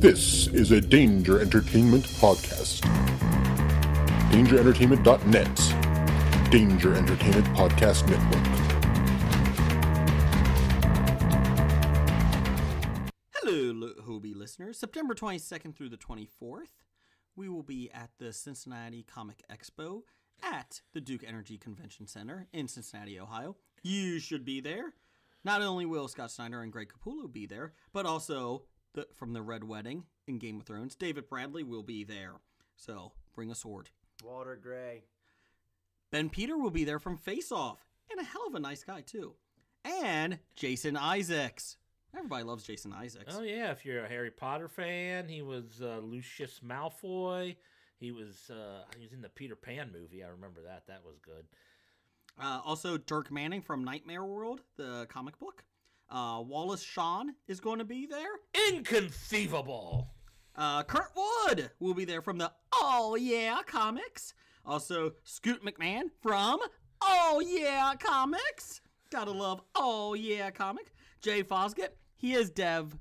This is a Danger Entertainment podcast. DangerEntertainment.net. Danger Entertainment Podcast Network. Hello, Hobie listeners. September 22nd through the 24th, we will be at the Cincinnati Comic Expo at the Duke Energy Convention Center in Cincinnati, Ohio. You should be there. Not only will Scott Snyder and Greg Capullo be there, but also from the Red Wedding in Game of Thrones, David Bradley will be there. So bring a sword. Walter Gray. Ben Peter will be there from Face Off, and a hell of a nice guy too. And Jason Isaacs. Everybody loves Jason Isaacs. Oh yeah, if you're a Harry Potter fan, he was Lucius Malfoy. He was in the Peter Pan movie. I remember that. That was good. Also, Dirk Manning from Nightmare World, the comic book. Wallace Shawn is going to be there. Inconceivable. Kurt Wood will be there from the Oh Yeah comics. Also, Scoot McMahon from Oh Yeah comics. Gotta love Oh Yeah comic. Jay Fosgett, he is Dev's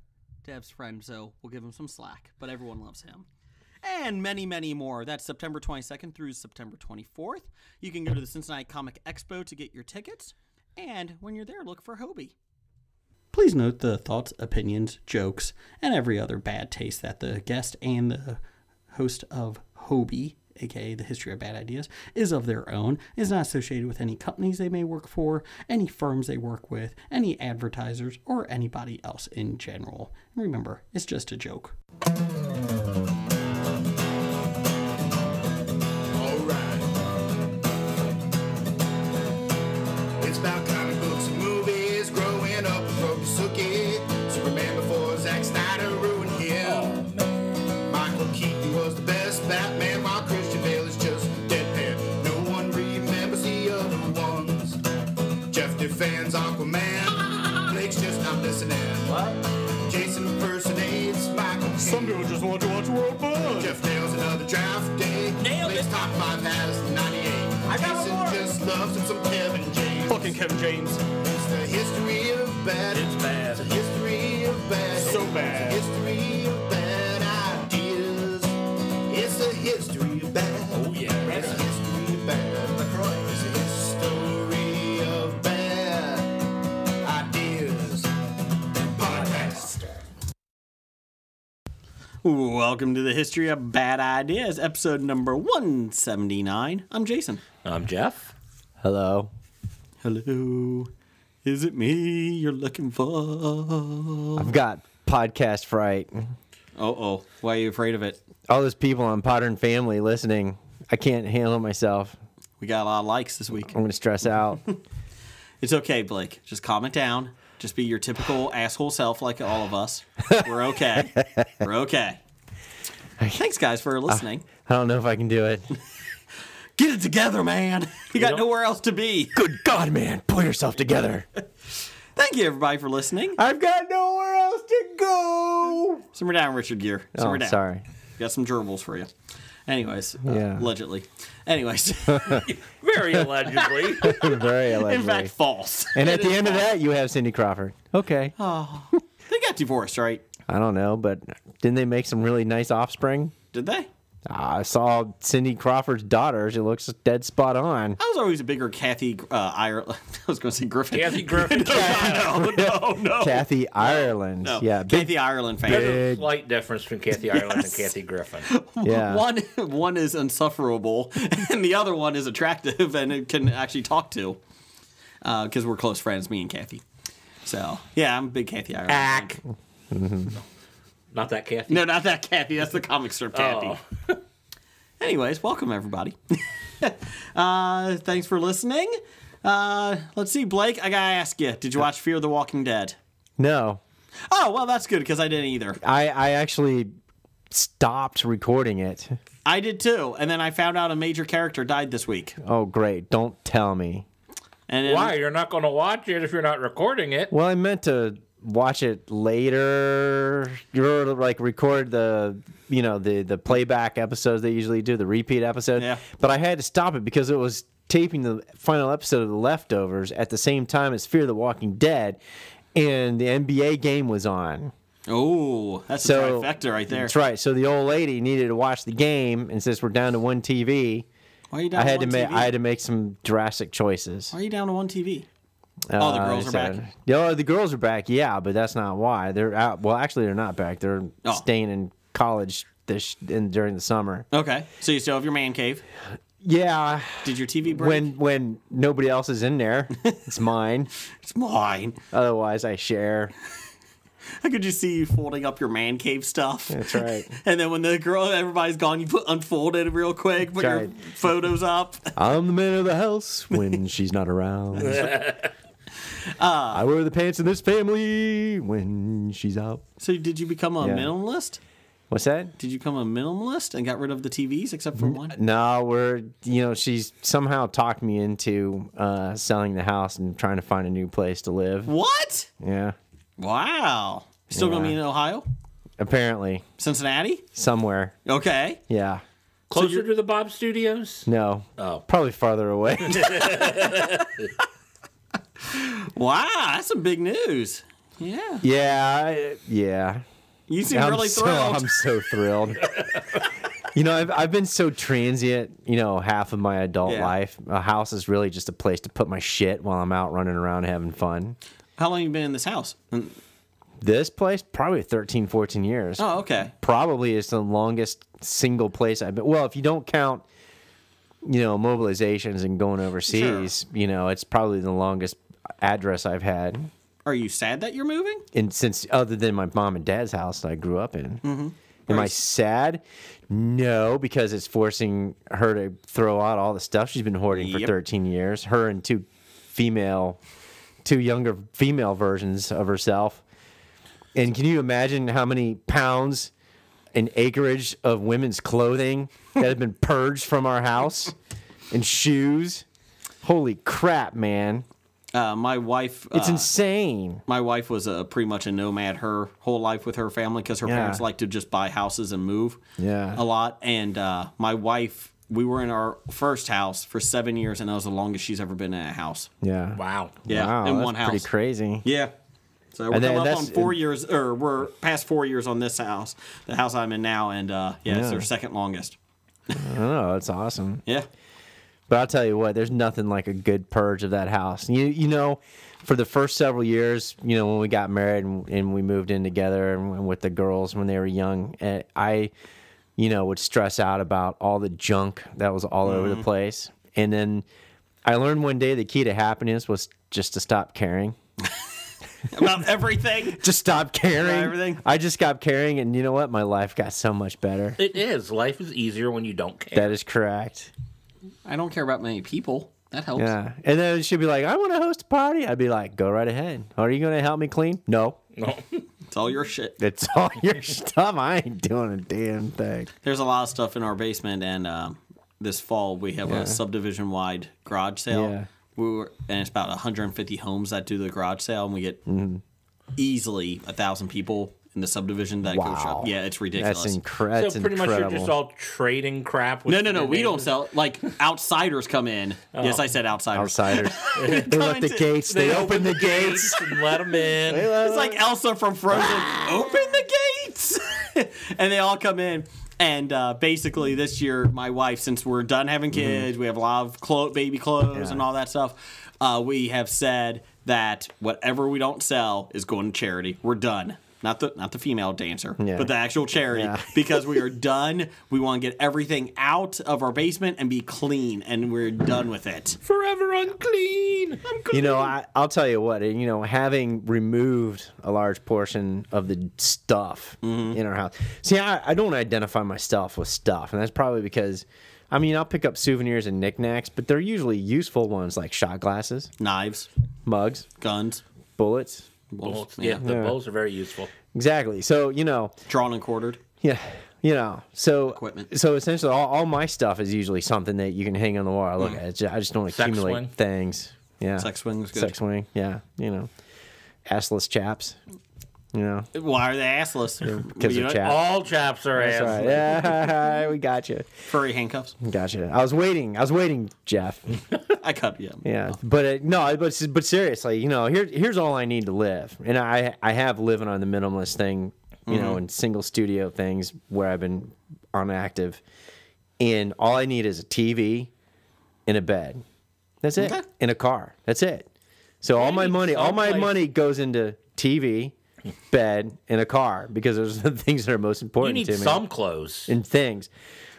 friend, so we'll give him some slack, but everyone loves him. And many, many more. That's September 22nd through September 24th. You can go to the Cincinnati Comic Expo to get your tickets. And when you're there, look for Hobie. Please note the thoughts, opinions, jokes, and every other bad taste that the guest and the host of Hobie, aka the History of Bad Ideas, is of their own, is not associated with any companies they may work for, any firms they work with, any advertisers, or anybody else in general. And remember, it's just a joke. It's about comic books and movies. Growing up with Rokusuke. Superman before Zack Snyder ruined him. Michael Keaton was the best Batman, while Christian Bale is just deadpan. No one remembers the other ones. Jeff defends Aquaman. Blake's just not listening. What? Jason impersonates Michael Keaton. Some people just want to watch World Buzz. Jeff nails another draft day. Nailed Blake's it. top 5 has 98. I got Jason more. just loves him some Kevin James. Fucking Kevin James. It's the history of bad. It's bad. It's a history of bad. So bad. It's a history of bad ideas. It's a history of bad. Oh, yeah. It's a history of bad. LaCroix. It's a history of bad ideas. Podcast. Welcome to the History of Bad Ideas, episode number 179. I'm Jason. I'm Jeff. Hello. Hello. Is it me you're looking for? I've got podcast fright. Uh-oh. Why are you afraid of it? All those people on Modern Family listening. I can't handle myself. We got a lot of likes this week. I'm going to stress out. It's okay, Blake. Just calm it down. Just be your typical asshole self like all of us. We're okay. We're okay. Thanks, guys, for listening. I don't know if I can do it. Get it together, man. You got nowhere else to be. Good God, man. Pull yourself together. Thank you, everybody, for listening. I've got nowhere else to go. Simmer down, Richard Gere. Simmer down. Sorry. Got some gerbils for you. Anyways, Yeah. allegedly. Anyways, Very allegedly. Very allegedly. in fact, false. And It at the is end of false. that, you have Cindy Crawford. Okay. They got divorced, right? I don't know, but didn't they make some really nice offspring? Did they? I saw Cindy Crawford's daughter. She looks dead spot on. I was always a bigger Kathy Ireland. I was going to say Griffin. Kathy Griffin. No. Kathy Ireland. No. Yeah, big, Kathy Ireland fan. There's a slight difference between Kathy Ireland and Kathy Griffin. yeah. One is insufferable, and the other one is attractive and it can actually talk to. Because we're close friends, me and Kathy. So, yeah, I'm a big Kathy Ireland fan. Not that Kathy. No, not that Kathy. That's the comic strip Kathy. Anyways, welcome, everybody. Thanks for listening. Let's see, Blake, I gotta ask you, did you watch Fear the Walking Dead? No. Oh, well, that's good, because I didn't either. I actually stopped recording it. I did too, and then I found out a major character died this week. Oh, great. Don't tell me. And then, Why? You're not going to watch it if you're not recording it. Well, I meant to watch it later. You're like record the playback episodes they usually do, the repeat episode. Yeah. But I had to stop it because it was taping the final episode of The Leftovers at the same time as Fear the Walking Dead, and the NBA game was on. Oh, that's So a trifecta right there. That's right. So the old lady needed to watch the game, and since we're down to one TV, Why are you down I had to to one make TV? I had to make some drastic choices. Why are you down to one TV? Oh, the girls are back? Yeah, the girls are back. Yeah, but that's not why they're out. Well, actually, they're not back. They're staying in college during the summer. Okay, so you still have your man cave. Yeah. Did your TV break? When nobody else is in there, it's mine. It's mine. Otherwise, I share. I could just see you folding up your man cave stuff. That's right. And then when everybody's gone, you unfold it real quick, put your right. photos up. I'm the man of the house when she's not around. I wear the pants in this family when she's out. So did you become a minimalist? What's that? Did you become a minimalist and got rid of the TVs except for one? No, she's somehow talked me into selling the house and trying to find a new place to live. What? Yeah. Wow. Still going to be in Ohio? Apparently. Cincinnati? Somewhere. Okay. Yeah. Closer to the Bob Studios? No. Oh. Probably farther away. Wow, that's some big news. Yeah. Yeah. You seem really thrilled. I'm so thrilled. I've been so transient, half of my adult life. A house is really just a place to put my shit while I'm out running around having fun. How long have you been in this house? This place, probably 13, 14 years. Oh, okay. Probably is the longest single place I've been. Well, if you don't count, mobilizations and going overseas, it's probably the longest address I've had. Are you sad that you're moving? And since other than my mom and dad's house that I grew up in. Mm-hmm. Am I sad? No, because it's forcing her to throw out all the stuff she's been hoarding for 13 years. Her and two younger female versions of herself. And can you imagine how many pounds and acreage of women's clothing that have been purged from our house? And shoes? Holy crap, man. My wife... It's insane. My wife was pretty much a nomad her whole life with her family because her parents like to just buy houses and move a lot. And my wife, we were in our first house for 7 years, and that was the longest she's ever been in a house. Yeah. Wow. Yeah, wow, in that's one house. pretty crazy. Yeah. So we're coming up on 4 years, or we're past 4 years on this house, the house I'm in now, and it's their second longest. I don't know. It's awesome. Yeah. But I'll tell you what, there's nothing like a good purge of that house. For the first several years, when we got married and we moved in together and with the girls when they were young, I, would stress out about all the junk that was all over the place. And then I learned one day the key to happiness was just to stop caring. About everything? Just stop caring. About everything? I just stopped caring, and you know what? My life got so much better. It is. Life is easier when you don't care. That is correct. I don't care about many people. That helps. Yeah. And then she'd be like, I want to host a party. I'd be like, go right ahead. Are you going to help me clean? No. No. It's all your shit. It's all your stuff. I ain't doing a damn thing. There's a lot of stuff in our basement, and this fall we have a subdivision-wide garage sale. Yeah. And it's about 150 homes that do the garage sale, and we get easily 1,000 people in the subdivision that go shop. Yeah, it's ridiculous. That's So incredible. pretty much you're just all trading crap. With No. their We don't names? sell. Like, outsiders come in. Yes, I said outsiders. Outsiders. They let the gates. They open the gates. and let them in. It's like Elsa from Frozen. Open the gates! And they all come in. And basically this year, my wife, since we're done having kids, we have a lot of baby clothes and all that stuff, we have said that whatever we don't sell is going to charity. We're done. Not the female dancer, but the actual charity, because we are done. We want to get everything out of our basement and be clean, and we're done with it. Forever unclean. I'll tell you what, having removed a large portion of the stuff in our house. See, I don't identify myself with stuff, and that's probably because, I'll pick up souvenirs and knickknacks, but they're usually useful ones like shot glasses, Knives, mugs, guns, bullets. Bullets. Yeah, the bullets are very useful. Exactly. So, drawn and quartered. Yeah. So Equipment. So essentially, all my stuff is usually something that you can hang on the wall. I look at. I just don't accumulate swing. things. Yeah. Sex swing was good. Sex swing. Yeah. Assless chaps. Why are they assless? Because they're chaps. All chaps are That's ass. right. Yeah, we got you. Furry handcuffs. Gotcha. I was waiting, Jeff. I cut you. Yeah, but seriously, here's all I need to live, and I have living on the minimalist thing you know, and single studio things where I've been on active. And all I need is a TV and a bed. That's it. Okay. In a car. That's it. So all my money goes into TV, bed, and a car because those are the things that are most You important need to me. some clothes. And things.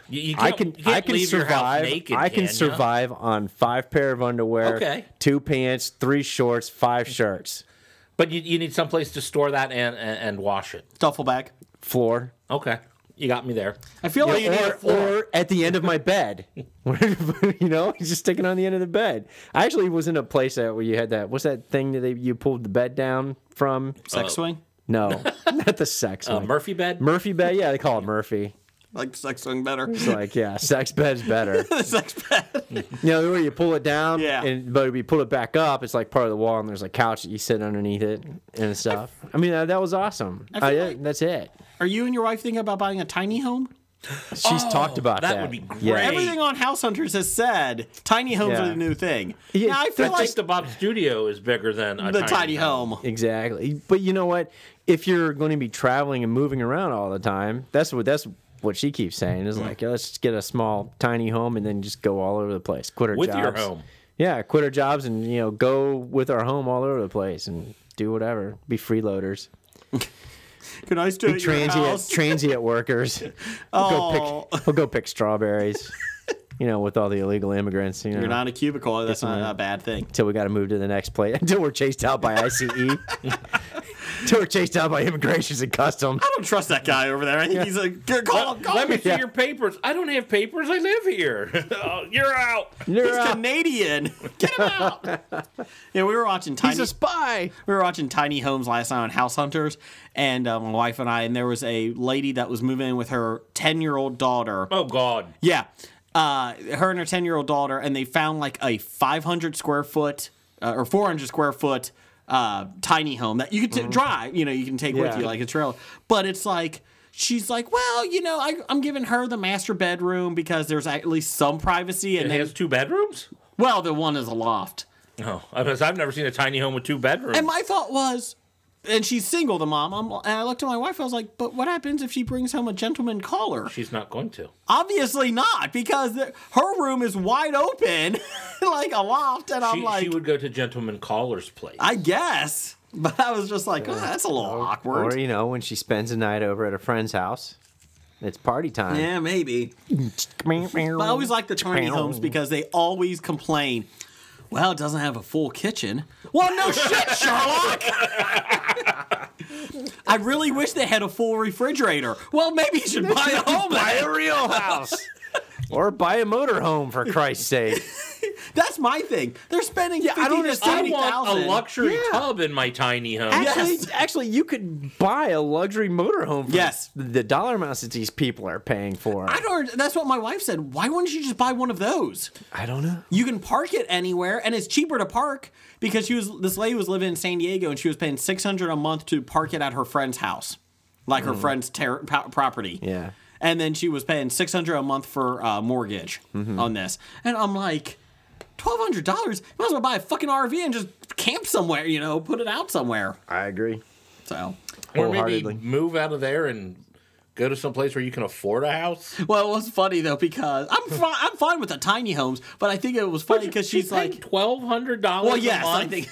You I can't can leave your house survive. naked, I can ya? survive on 5 pair of underwear, Okay. 2 pants, 3 shorts, 5 shirts, But you need someplace to store that and wash it. Duffel bag. floor. Okay. You got me there. I feel like you need a floor. Or at the end of my bed. You know, just sticking on the end of the bed. I actually was in a place where you had that. What's that thing that you pulled the bed down from? Sex swing. No, not the sex one. Murphy bed? Murphy bed? Yeah, they call it Murphy. Like the sex swing better. It's like, yeah, sex bed's better. Sex bed. You know, where you pull it down, Yeah. but if you pull it back up, it's like part of the wall, and there's a couch that you sit underneath it and stuff. I mean, that was awesome. That's it. Are you and your wife thinking about buying a tiny home? She's talked about that. that would be great. Yeah. Everything on House Hunters has said tiny homes Yeah. are the new thing. Yeah, Now, I that's feel I like think the Bob Studio is bigger than a the tiny home. Exactly. But you know what? If you're going to be traveling and moving around all the time, that's what she keeps saying is like, let's just get a small tiny home and then just go all over the place. Quit our With jobs. your home. Yeah, quit our jobs and go with our home all over the place and do whatever. Be freeloaders. Can I stay at your house? Transient workers. We'll go pick strawberries. With all the illegal immigrants. You're not in a cubicle. That's not a bad thing. Until we got to move to the next place. Until we're chased out by ICE. Until we're chased out by immigrations and customs. I don't trust that guy over there. I think he's like, call Let me. me see your papers. I don't have papers. I live here. Oh, you're out. He's Canadian. Get him out. We were watching Tiny. He's a spy. We were watching Tiny Homes last night on House Hunters, and my wife and I, and there was a lady that was moving in with her 10-year-old daughter. Oh, God. Yeah. Her and her 10-year-old daughter, and they found like a 500 square foot or 400 square foot tiny home that you can drive, you can take with you like a trailer. But it's like, she's like, well, I'm giving her the master bedroom because there's at least some privacy. And It has 2 bedrooms? well, the one is a loft. Oh, I've never seen a tiny home with 2 bedrooms. And my thought was, and she's single, the mom. And I looked at my wife. I was like, but what happens if she brings home a gentleman caller? She's not going to. Obviously not, because her room is wide open, like a loft. And I'm like, she would go to gentleman caller's place. I guess. But I was just like, oh, that's a little awkward. Or, when she spends a night over at a friend's house, it's party time. Yeah, maybe. But I always like the tiny homes because they always complain, well, it doesn't have a full kitchen. Well, no shit, Sherlock! I really wish they had a full refrigerator. Well, maybe you should buy a home. Buy a real house. Or buy a motorhome, for Christ's sake. That's my thing. They're spending $50,000 to I want $70,000. a luxury tub in my tiny home. Actually, you could buy a luxury motorhome for Yes. the dollar amounts that these people are paying for. I don't. That's what my wife said. Why wouldn't you just buy one of those? I don't know. You can park it anywhere, and it's cheaper to park because this lady was living in San Diego, and she was paying $600 a month to park it at her friend's house, like her friend's property. Yeah. And then she was paying $600 a month for mortgage on this, and I'm like, $1,200. You might as well buy a fucking RV and just camp somewhere. Put it out somewhere. I agree. So, Or maybe Wholeheartedly. move out of there and go to some place where you can afford a house. well, it was funny though because I'm fine with the tiny homes, but I think it was funny because she's like, $1,200 well, yes, a month I think.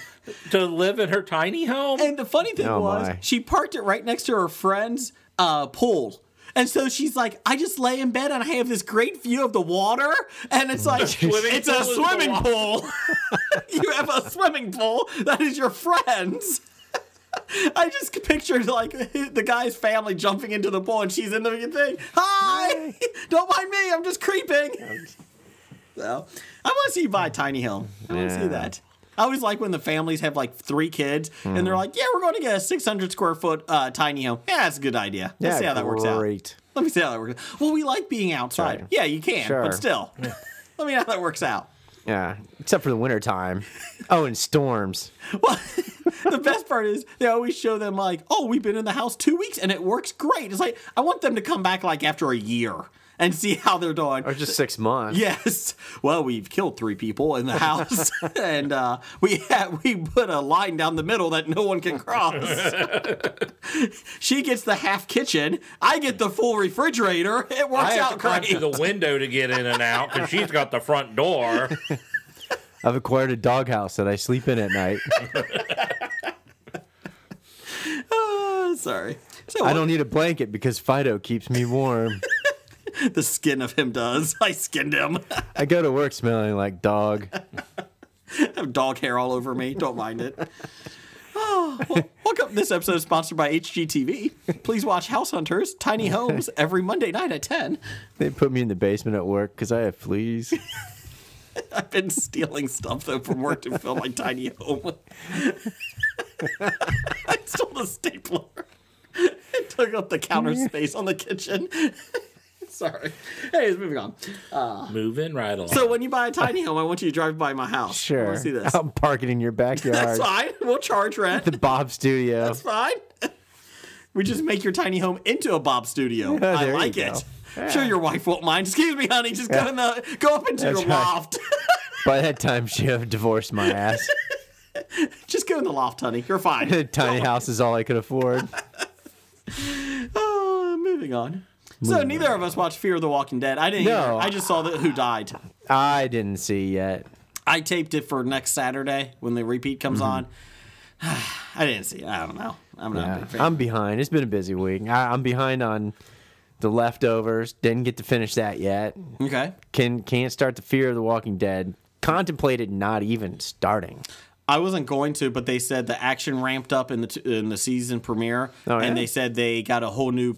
to live in her tiny home. And the funny thing Oh, was, my. she parked it right next to her friend's pool. And so she's like, I just lay in bed and I have this great view of the water. And it's like, it's a swimming pool. You have a swimming pool that is your friend's. I just pictured like the guy's family jumping into the pool and she's in the thing. Hi! Don't mind me, I'm just creeping. So, I want to see you buy a tiny home. I want to see Yeah. that. I always like when the families have like 3 kids and they're like, yeah, we're going to get a 600 square foot tiny home. Yeah, that's a good idea. Let's see how that works out. Great. Let me see how that works out. Well, we like being outside. Sure. Yeah, you can, Sure. but still. Let me know how that works out. Yeah, except for the wintertime. Oh, and storms. Well, the best part is they always show them like, oh, we've been in the house 2 weeks and it works great. It's like, I want them to come back like after a year and see how they're doing. Or just 6 months. Yes. Well, we've killed 3 people in the house, and we put a line down the middle that no one can cross. She gets the half kitchen. I get the full refrigerator. It works I have out to climb great. through the window to get in and out because she's got the front door. I've acquired a doghouse that I sleep in at night. Sorry. So I don't need a blanket because Fido keeps me warm. the skin of him does. I skinned him. I go to work smelling like dog. I have dog hair all over me. Don't mind it. Oh, well, welcome. This episode is sponsored by HGTV. Please watch House Hunters Tiny Homes every Monday night at 10. They put me in the basement at work because I have fleas. I've been stealing stuff though from work to fill my tiny home. I stole a stapler. It took up the counter space on the kitchen. Sorry. Hey, moving on. Moving right along. So when you buy a tiny home, I want you to drive by my house. I Sure. want to see this. I'll park it in your backyard. That's fine. We'll charge rent. The Bob Studio. That's fine. We just make your tiny home into a Bob studio. Yeah, I there you like go. it. I'm sure your wife won't mind. Excuse me, honey. Just go up into That's your right. loft. By that time, she'll have divorced my ass. Just go in the loft, honey. You're fine. The tiny house is all I could afford. Moving on. So neither of us watched Fear of the Walking Dead. I didn't. No. Either. I just saw who died. I didn't see yet. I taped it for next Saturday when the repeat comes on. I didn't see it. I don't know. I'm not a big fan. I'm behind. It's been a busy week. I'm behind on The Leftovers. Didn't get to finish that yet. Okay. Can't start the Fear of the Walking Dead. Contemplated not even starting. I wasn't going to, but they said the action ramped up in the season premiere, Oh, yeah? and they said they got a whole new,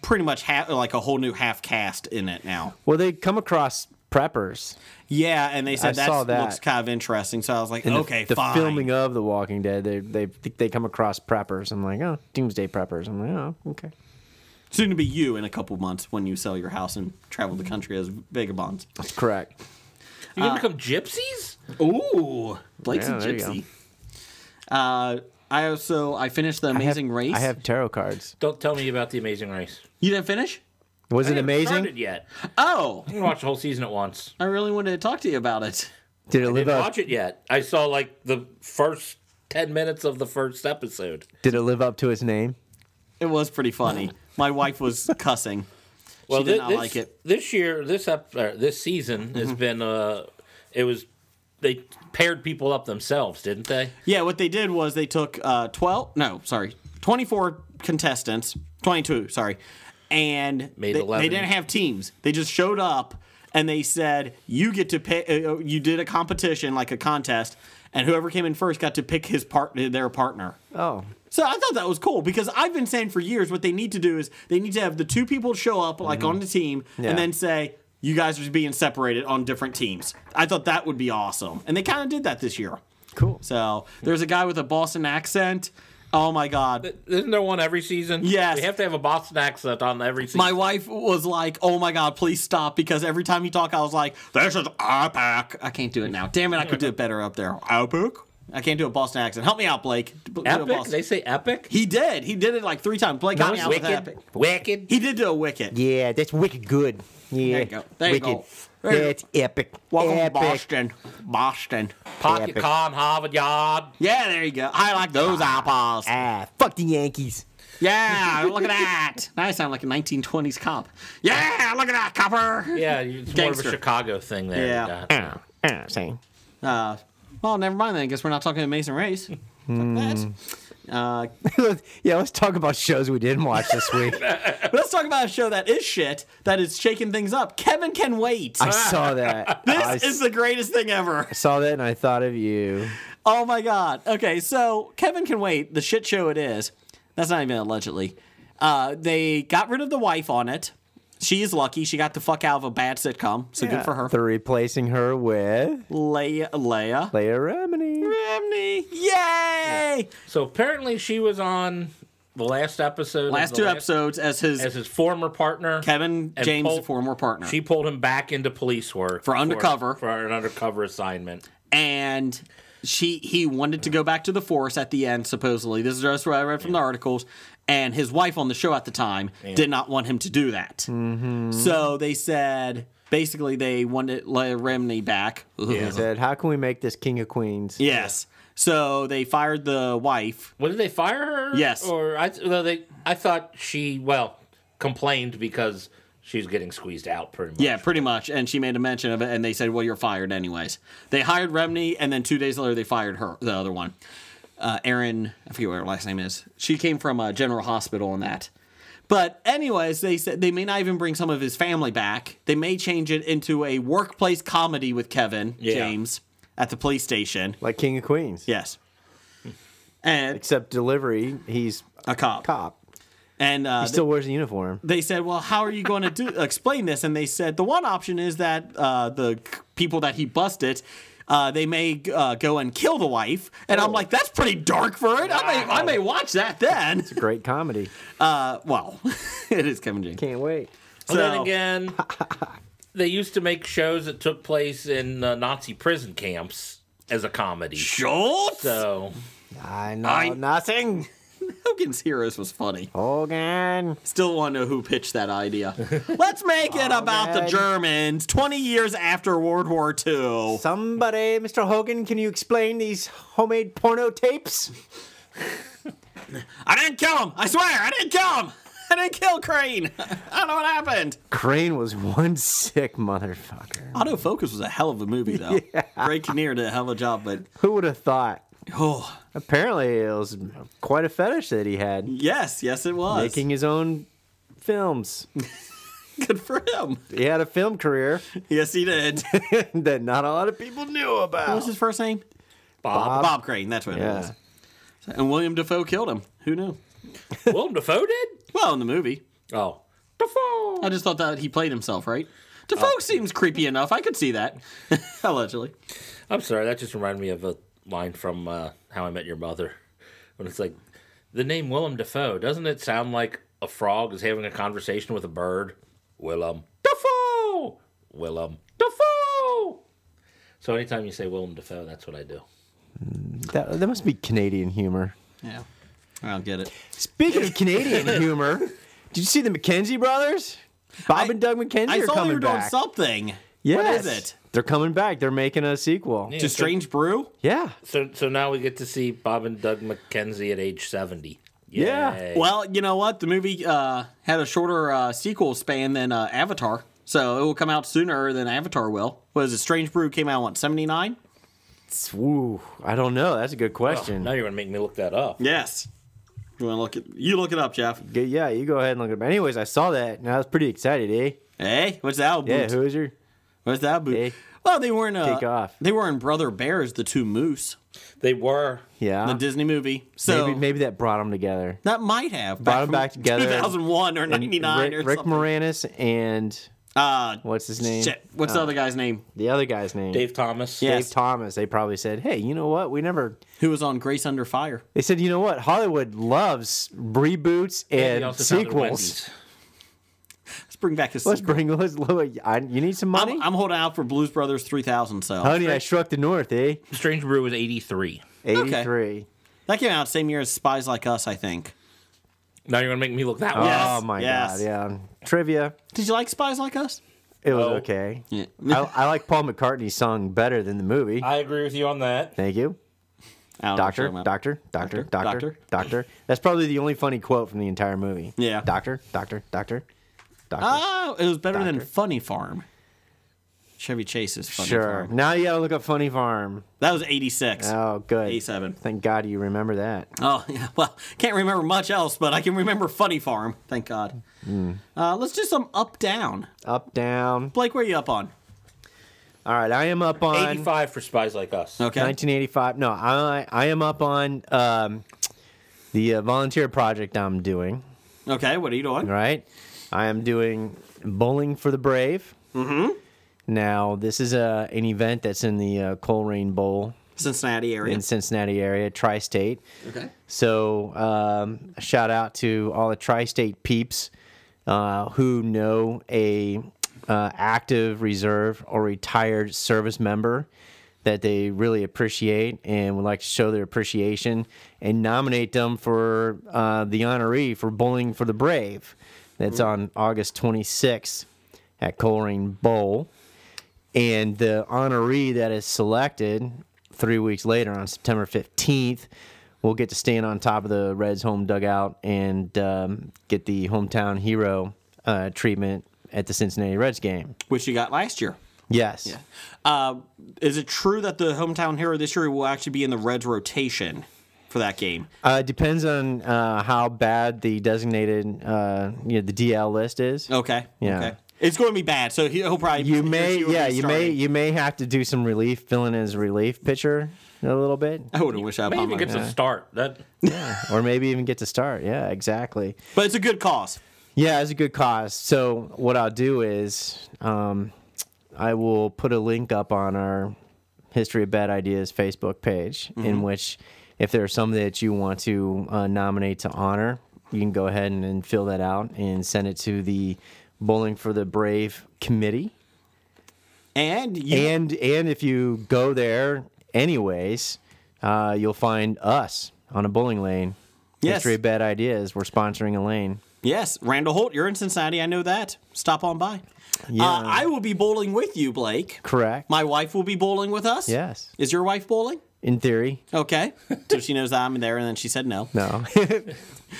pretty much a whole new half cast in it now. Well, they come across preppers. Yeah, and they said I saw that. looks kind of interesting. So I was like, In okay, the fine. filming of The Walking Dead, they come across preppers. I'm like, oh, doomsday preppers. I'm like, oh, okay. Soon to be you in a couple months when you sell your house and travel the country as vagabonds. That's correct. You gonna become gypsies? Ooh, Blake's Yeah, a there you gypsy. I finished The Amazing Race. I have tarot cards. Don't tell me about The Amazing Race. You didn't finish? Was I it haven't amazing? started yet. Oh, I'm gonna watch the whole season at once. I really wanted to talk to you about it. Did it I live didn't up? watch it yet. I saw like the first 10 minutes of the first episode. Did it live up to its name? It was pretty funny. My wife was cussing. Well, she did not like it. This year, this season has been they paired people up themselves, didn't they? Yeah, what they did was they took 24 contestants, 22, sorry, and Made they 11. didn't have teams. They just showed up and they said, you get to pick, you did a competition, like a contest, and whoever came in first got to pick their partner. Oh. So I thought that was cool because I've been saying for years what they need to do is they need to have the two people show up like on the team Yeah. and then say, you guys are being separated on different teams. I thought that would be awesome. And they kind of did that this year. Cool. So there's a guy with a Boston accent. Oh my God. Isn't there one every season? Yes. We have to have a Boston accent on every season. My wife was like, oh my God, please stop. Because every time he talked, I was like, this is epic. I can't do it now. Damn it, I could do it better up there. Epic? I can't do a Boston accent. Help me out, Blake. Do a Epic? Boston- They say epic? He did. He did it like 3 times. Blake got me out with epic. Wicked? He did do a wicked. Yeah, that's wicked good. Yeah. There you go. There you wicked. go. There you go. That's epic. Welcome epic. to Boston. Boston. Pocket Epic. con, Harvard Yard. Yeah, there you go. I like those eyeballs. Ah, fuck the Yankees. Yeah, look at that. Now I sound like a 1920s cop. Yeah, look at that, copper. Yeah, it's more Gangster. of a Chicago thing there. Yeah. Same. Well, never mind then. I guess we're not talking Amazing Race. Fuck that. Yeah, let's talk about shows we didn't watch this week. Let's talk about a show that is shit, that is shaking things up. Kevin Can Wait. I saw that. This is the greatest thing ever. I saw that and I thought of you. Oh my God. Okay, so Kevin Can Wait, the shit show it is. That's not even allegedly. They got rid of the wife on it. She is lucky. She got the fuck out of a bad sitcom, so good for her. They're replacing her with Leia. Leia Remini. Remini. Yay! So apparently she was on the last episode. Last two episodes as his former partner, Kevin James' former partner. She pulled him back into police work for undercover for an undercover assignment, and he wanted to go back to the force at the end. Supposedly, this is just what I read from the articles. And his wife on the show at the time did not want him to do that. Mm-hmm. So they said, basically, they wanted Remney back. They said, how can we make this King of Queens? Yes. So they fired the wife. What, did they fire her? Yes. Or I thought she, complained because she was getting squeezed out pretty much. Yeah, pretty much. And she made a mention of it, and they said, well, you're fired anyways. They hired Remney, and then 2 days later, they fired her, the other one. Erin, I forget what her last name is. She came from General Hospital and that. But anyways, they said they may not even bring some of his family back. They may change it into a workplace comedy with Kevin James at the police station. Like King of Queens. Yes. And except delivery, he's a cop. And he still wears a uniform. They said, well, how are you going to explain this? And they said, the one option is that the people that he busted... they may go and kill the wife, and I'm like, that's pretty dark for it. I may watch that then. It's a great comedy. Well, it is Kevin James. Can't wait. So then again, they used to make shows that took place in Nazi prison camps as a comedy. Schultz? So I know nothing. Hogan's Heroes was funny. Hogan. Still want to know who pitched that idea. Let's make it about the Germans 20 years after World War II. Somebody, Mr. Hogan, can you explain these homemade porno tapes? I didn't kill him. I swear, I didn't kill him. I didn't kill Crane. I don't know what happened. Crane was one sick motherfucker. Autofocus was a hell of a movie, though. Yeah. Ray Kinnear did a hell of a job, but... Who would have thought? Oh... Apparently, it was quite a fetish that he had. Yes, it was. Making his own films. Good for him. He had a film career. Yes, he did. That not a lot of people knew about. What was his first name? Bob Crane, that's what it was. And William Dafoe killed him. Who knew? William Dafoe did? Well, in the movie. Oh. Dafoe! I just thought that he played himself, right? Dafoe seems creepy enough. I could see that. Allegedly. I'm sorry, that just reminded me of a line from How I Met Your Mother, when it's like, the name Willem Dafoe, doesn't it sound like a frog is having a conversation with a bird? Willem Dafoe! Willem Dafoe! So anytime you say Willem Dafoe, that's what I do. That must be Canadian humor. Yeah, I'll get it. Speaking of Canadian humor, did you see the McKenzie brothers? Bob and Doug McKenzie are coming back. I saw you were doing something. Yes. What is it? They're coming back. They're making a sequel. To Strange Brew? Yeah. So now we get to see Bob and Doug McKenzie at age 70. Yeah. Yay. Well, you know what? The movie had a shorter sequel span than Avatar, so it will come out sooner than Avatar will. Was it Strange Brew came out, what, 79? Ooh, I don't know. That's a good question. Now you're going to make me look that up. Yes. You want to look it up, Jeff. Yeah, you go ahead and look it up. Anyways, I saw that, and I was pretty excited, eh? Hey, what's that? Yeah, who is your... What's that? Hey. Well, they weren't. Take off. They were in Brother Bears, the two moose. They were. Yeah. The Disney movie. So maybe that brought them together. That might have brought them back together. 2001 or 99 or Rick something. Moranis and what's his name? Shit. What's the other guy's name? The other guy's name. Dave Thomas. Yes. Dave Thomas. They probably said, "Hey, you know what? We never." Who was on Grace Under Fire? They said, "You know what? Hollywood loves reboots and sequels." Let's bring back his. Let's you need some money? I'm holding out for Blues Brothers 3000. So, Honey, I Struck the North, eh? Strange Brew was 83. 83. Okay. That came out same year as Spies Like Us, I think. Now you're going to make me look that way. Yes. Oh my Yes. god! Yeah. Trivia. Did you like Spies Like Us? It was okay. Yeah. I like Paul McCartney's song better than the movie. I agree with you on that. Thank you. Doctor. Doctor. That's probably the only funny quote from the entire movie. Yeah. Doctor. Oh, it was better than Funny Farm. Chevy Chase's Funny Sure. Farm. Now you gotta look up Funny Farm. That was 86. Oh, good. 87. Thank God you remember that. Oh, yeah. Well, can't remember much else, but I can remember Funny Farm. Thank God. Let's do some up, down. Up, down. Blake, where are you up on? All right, I am up on 85 for Spies Like Us. Okay. 1985. No, I am up on the volunteer project I'm doing. Okay, what are you doing? Right. I am doing Bowling for the Brave. Mm-hmm. Now, this is an event that's in the Coleraine Bowl Cincinnati area. in Cincinnati area, tri-state. Okay. So a shout out to all the tri-state peeps who know a active reserve or retired service member that they really appreciate and would like to show their appreciation and nominate them for the honoree for Bowling for the Brave. That's on August 26th at Coleraine Bowl. And the honoree that is selected 3 weeks later on September 15th will get to stand on top of the Reds home dugout and get the hometown hero treatment at the Cincinnati Reds game. Which you got last year. Yes. Yeah. Is it true that the hometown hero this year will actually be in the Reds rotation for that game? It depends on how bad the designated, the DL list is. Okay. Yeah. Okay. It's going to be bad, so he'll probably. You may have to do some relief, fill in as relief pitcher a little bit. I wouldn't wish I Maybe upon gets a start. That Or maybe even get to start. Yeah, exactly. But it's a good cause. Yeah, it's a good cause. So what I'll do is I will put a link up on our History of Bad Ideas Facebook page in which if there's somebody that you want to nominate to honor, you can go ahead and fill that out and send it to the Bowling for the Brave committee. And if you go there anyways, you'll find us on a bowling lane. Yes. History of Bad Ideas. We're sponsoring a lane. Yes, Randall Holt, you're in Cincinnati. I know that. Stop on by. Yeah. I will be bowling with you, Blake. Correct. My wife will be bowling with us. Yes. Is your wife bowling? In theory. Okay. So she knows I'm there, and then she said no. No.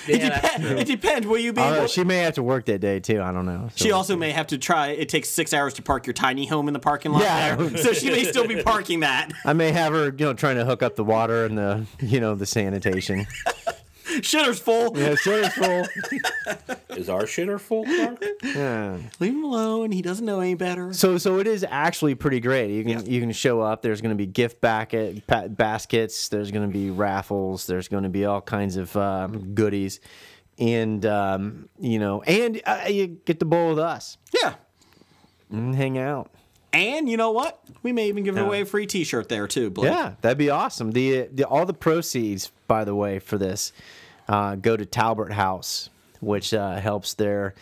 It depends. Will you be able She may have to work that day too. I don't know. So She also may have to try. It takes 6 hours to park your tiny home in the parking lot Yeah. there. So she may still be parking that. I may have her, trying to hook up the water and the, the sanitation. Shitter's full. Yeah, so it's full. is our shitter full. Clark? Yeah. Leave him alone. He doesn't know any better. So it is actually pretty great. You can show up. There's going to be gift baskets. There's going to be raffles. There's going to be all kinds of goodies, and you get to bowl with us Yeah. and hang out. And you know what? We may even give away a free T-shirt there too, Blake. Yeah, that'd be awesome. All the proceeds, by the way, for this go to Talbert House, which helps their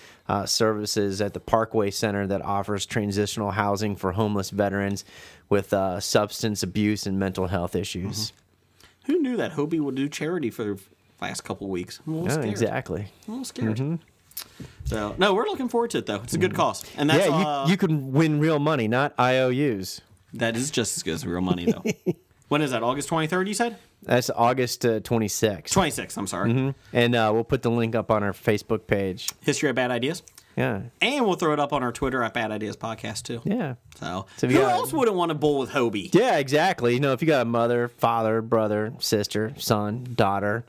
services at the Parkway Center that offers transitional housing for homeless veterans with substance abuse and mental health issues. Who knew that Hobie would do charity for the last couple weeks? I'm a little scared. Exactly. I'm a little scared. So no, we're looking forward to it though. It's a good cause, and that's You can win real money, not IOUs. that is just as good as real money though. When is that? August 23rd? You said That's August 26th. 26th. I'm sorry. And we'll put the link up on our Facebook page. History of Bad Ideas, Yeah. and we'll throw it up on our Twitter at Bad Ideas Podcast too. Yeah. So So if who you got- else wouldn't want to bowl with Hobie? Yeah, exactly. If you got a mother, father, brother, sister, son, daughter,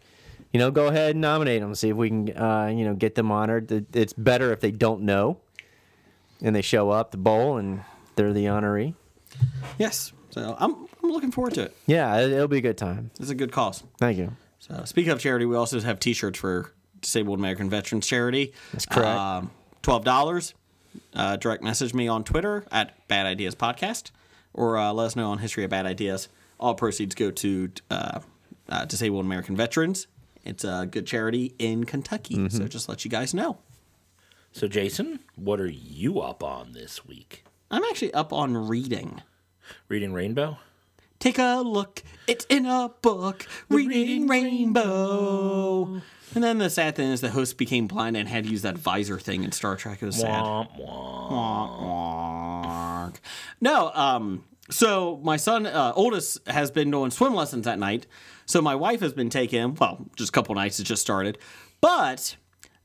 go ahead and nominate them. See if we can, get them honored. It's better if they don't know and they show up to bowl and they're the honoree. Yes. So I'm looking forward to it. Yeah, it'll be a good time. It's a good cause. Thank you. So speaking of charity, we also have T-shirts for Disabled American Veterans Charity. That's correct. $12. Direct message me on Twitter at Bad Ideas Podcast, or let us know on History of Bad Ideas. All proceeds go to Disabled American Veterans. It's a good charity in Kentucky, so just let you guys know. So, Jason, what are you up on this week? I'm actually up on reading. Reading Rainbow? Take a look, it's in a book, reading Rainbow. And then the sad thing is the host became blind and had to use that visor thing in Star Trek. It was sad. Womp womp. Wonk, wonk. No, so my son, oldest, has been doing swim lessons at night. So my wife has been taking him, well, just a couple nights, it just started. But,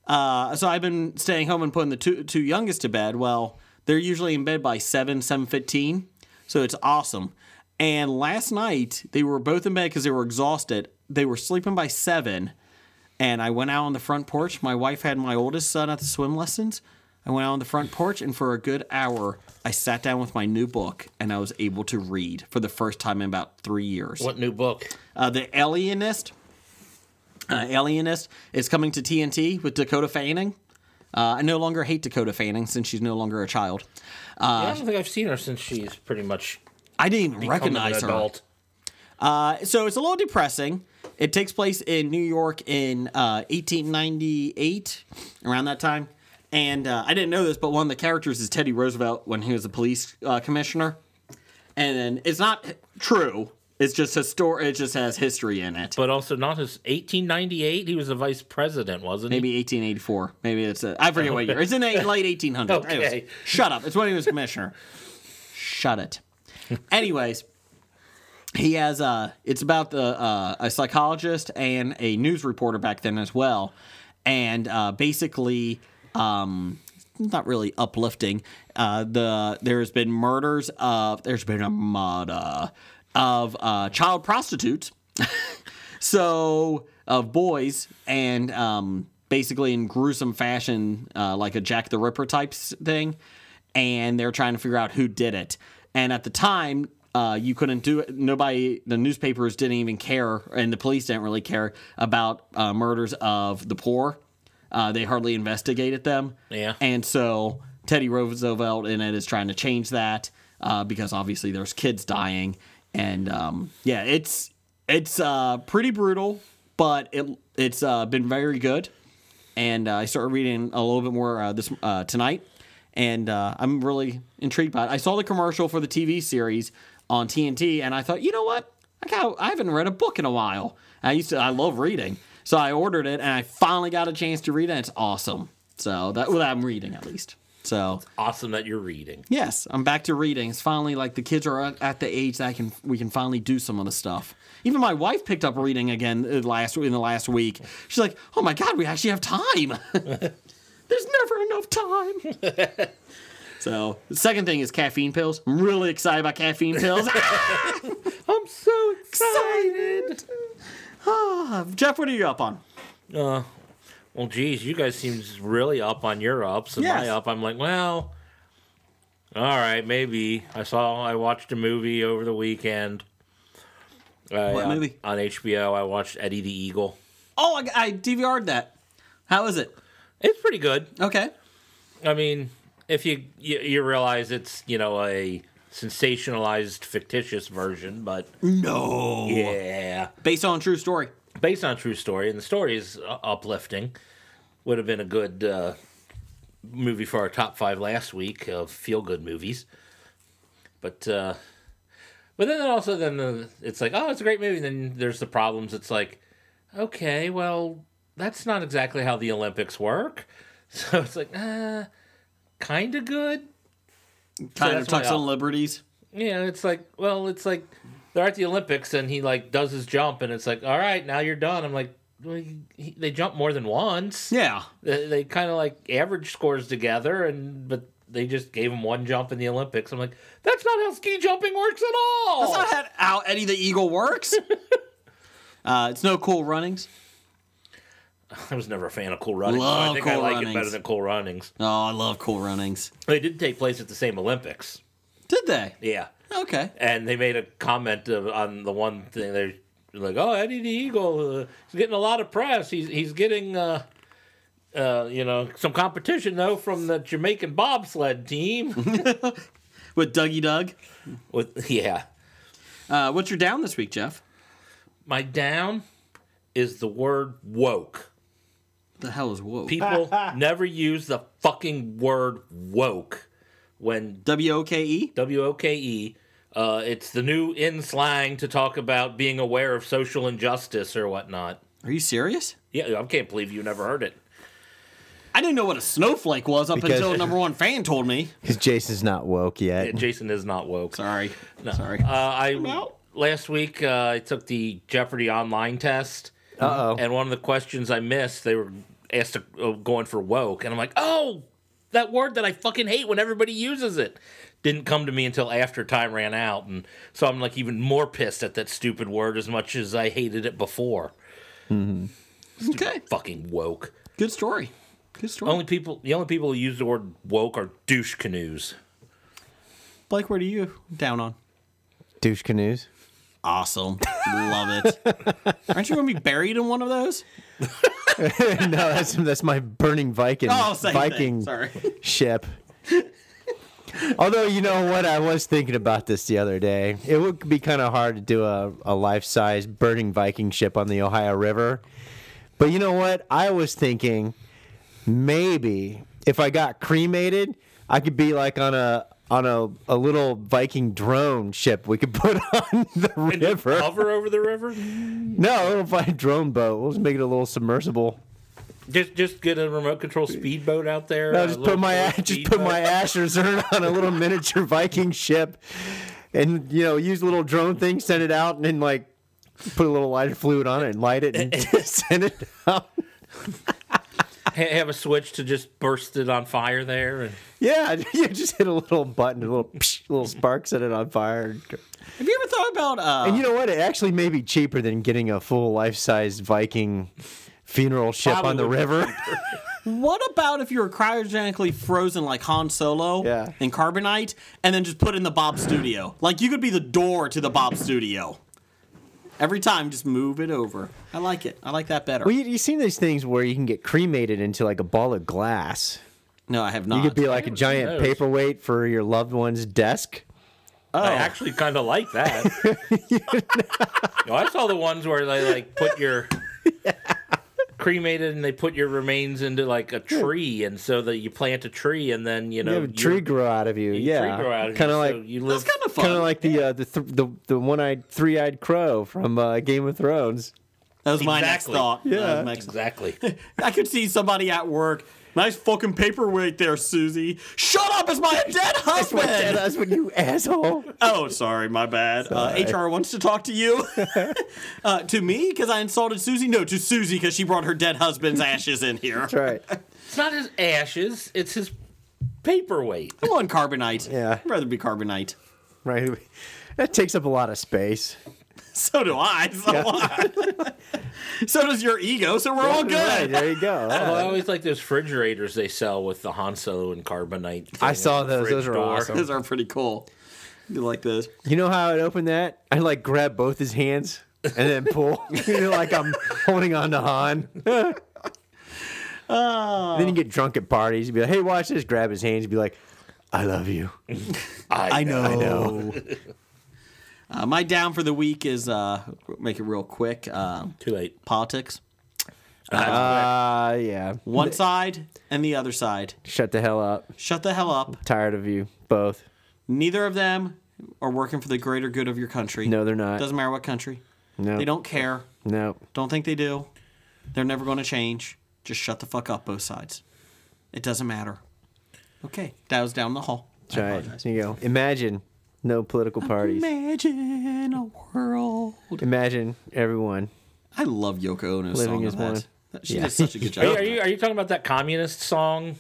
so I've been staying home and putting the two youngest to bed. Well, they're usually in bed by 7:15. So it's awesome. And last night, they were both in bed because they were exhausted. They were sleeping by 7. And I went out on the front porch. My wife had my oldest son at the swim lessons. I went out on the front porch, and for a good hour, I sat down with my new book, and I was able to read for the first time in about 3 years. What new book? The Alienist. Alienist is coming to TNT with Dakota Fanning. I no longer hate Dakota Fanning since she's no longer a child. I don't think I've seen her since she's pretty much I didn't even become recognize an her. adult. So it's a little depressing. It takes place in New York in 1898, around that time. And I didn't know this, but one of the characters is Teddy Roosevelt when he was a police commissioner. And it's not true. It's just it just has history in it. But also not his 1898. He was a vice president, wasn't he? Maybe 1884. Maybe it's I forget what year. It's in the late 1800s. Okay. Anyways, shut up. It's when he was commissioner. Shut it. Anyways, he has it's about a psychologist and a news reporter back then as well, and basically not really uplifting. There's been a murder of child prostitutes, so of boys, and basically in gruesome fashion, like a Jack the Ripper type thing, and they're trying to figure out who did it. And at the time, you couldn't do it. Nobody, the newspapers didn't even care, and the police didn't really care about murders of the poor. They hardly investigated them. Yeah. And so Teddy Roosevelt in it is trying to change that because obviously there's kids dying. And yeah, it's pretty brutal, but it's been very good. And I started reading a little bit more this tonight, and I'm really intrigued by it. I saw the commercial for the TV series on TNT, and I thought, you know what? I haven't read a book in a while. I love reading, so I ordered it, and I finally got a chance to read it. And it's awesome. So that I'm reading at least. So it's awesome that you're reading. Yes, I'm back to reading. It's finally like the kids are at the age that we can finally do some of the stuff. Even my wife picked up reading again in the last week. She's like, "Oh my God, we actually have time." There's never enough time. So the second thing is caffeine pills. I'm really excited about caffeine pills. I'm so excited. Jeff, what are you up on? Well, geez, you guys seem really up on your ups, and my up, I'm like, well, all right, maybe. I watched a movie over the weekend. What movie? On HBO, I watched Eddie the Eagle. Oh, I DVR'd that. How is it? It's pretty good. Okay. I mean, if you realize it's, a sensationalized, fictitious version, but... No. Yeah. Based on a true story. Based on a true story, and the story is uplifting. Would have been a good movie for our top 5 last week of feel-good movies. But then it's like, oh, it's a great movie. And then there's the problems. It's like, okay, well, that's not exactly how the Olympics work. So it's like, kind of good. Kind of tucks on liberties. Yeah, it's like they're at the Olympics and he does his jump and it's like, all right, now you're done. I'm like, well, they jump more than once. Yeah. They kind of average scores together, but they just gave him one jump in the Olympics. I'm like, that's not how ski jumping works at all. That's not how Eddie the Eagle works. It's no Cool Runnings. I was never a fan of Cool Runnings. Love I think Cool I like Runnings. it better than Cool Runnings. Oh, I love Cool Runnings. They did take place at the same Olympics. Did they? Yeah. Okay. And they made a comment on the one thing. They're like, oh, Eddie the Eagle, he's getting a lot of press. He's getting, some competition, though, from the Jamaican bobsled team. With Dougie Doug? Yeah. What's your down this week, Jeff? My down is the word woke. The hell is woke? People never use the fucking word woke. When W-O-K-E? W-O-K-E. It's the new in slang to talk about being aware of social injustice or whatnot. Are you serious? Yeah, I can't believe you never heard it. I didn't know what a snowflake was until number one fan told me. Because Jason's not woke yet. Yeah, Jason is not woke. Sorry. No. Sorry. Last week, I took the Jeopardy online test. Uh-oh. And one of the questions I missed, they were asked going for woke. And I'm like, oh, that word that I fucking hate when everybody uses it. Didn't come to me until after time ran out. And so I'm even more pissed at that stupid word as much as I hated it before. Mm-hmm. Okay. Fucking woke. Good story. Good story. The only people who use the word woke are douche canoes. Blake, what are you down on? Douche canoes. Awesome. Love it. Aren't you going to be buried in one of those? No, that's my burning Viking. Oh, same Viking thing. Sorry. ship. Although, you know what? I was thinking about this the other day. It would be kind of hard to do a life-size burning Viking ship on the Ohio River. But you know what? I was thinking maybe if I got cremated, I could be like on a little Viking drone ship we could put on the river. Hover over the river? No, a little drone boat. We'll just make it a little submersible. Just get a remote control speedboat out there. No, just put my Asher Zern on a little miniature Viking ship, and use a little drone thing, send it out, and then like put a little lighter fluid on it and light it and send it out. Have a switch to just burst it on fire there. And... Yeah, you just hit a little button, a little spark, set it on fire. Have you ever thought about? And you know what? It actually may be cheaper than getting a full life-size Viking funeral ship Probably on the river. What about if you were cryogenically frozen like Han Solo in carbonite, and then just put in the Bob Studio? Like you could be the door to the Bob Studio. Every time, just move it over. I like it. I like that better. Well, you've seen these things where you can get cremated into like a ball of glass. No, I have not. You could be like a giant paperweight for your loved one's desk. Oh. I actually kind of like that. I saw the ones where they like put your cremated and they put your remains into like a tree, and so that you plant a tree and then you have a tree grow out of you. Tree grow out of kind of you, like so you live. That's kind of fun. Kind of like the one-eyed, three-eyed crow from Game of Thrones. That was my next thought. Yeah, exactly. I could see somebody at work. Nice fucking paperweight there, Susie. Shut up! It's my dead husband. That's my dead husband, you asshole. Oh, sorry, my bad. HR wants to talk to you. To me, because I insulted Susie? No, to Susie, because she brought her dead husband's ashes in here. That's right. It's not his ashes; it's his paperweight. I'm on carbonite. Yeah. I'd rather be carbonite. Right. That takes up a lot of space. So do I. So does your ego, so we're all good. Right, there you go. Well, I always like those refrigerators they sell with the Han Solo and carbonite. I saw those. Those are awesome. Those are pretty cool. You like this? You know how I'd open that? I'd like grab both his hands and then pull. Like I'm holding on to Han. Then you get drunk at parties. You'd be like, hey, watch this. Grab his hands. You'd be like, I love you. I know. I know. My down for the week is, make it real quick. Too late. Politics. Yeah. One side and the other side. Shut the hell up. Shut the hell up. Tired of you both. Neither of them are working for the greater good of your country. No, they're not. Doesn't matter what country. No. They don't care. No. Don't think they do. They're never going to change. Just shut the fuck up, both sides. It doesn't matter. Okay. That was down the hall. That's right. There you go. Imagine no political parties. Imagine a world. Imagine everyone. I love Yoko Ono's Living song as on that. one. She did such a good job. Are you talking about that communist song?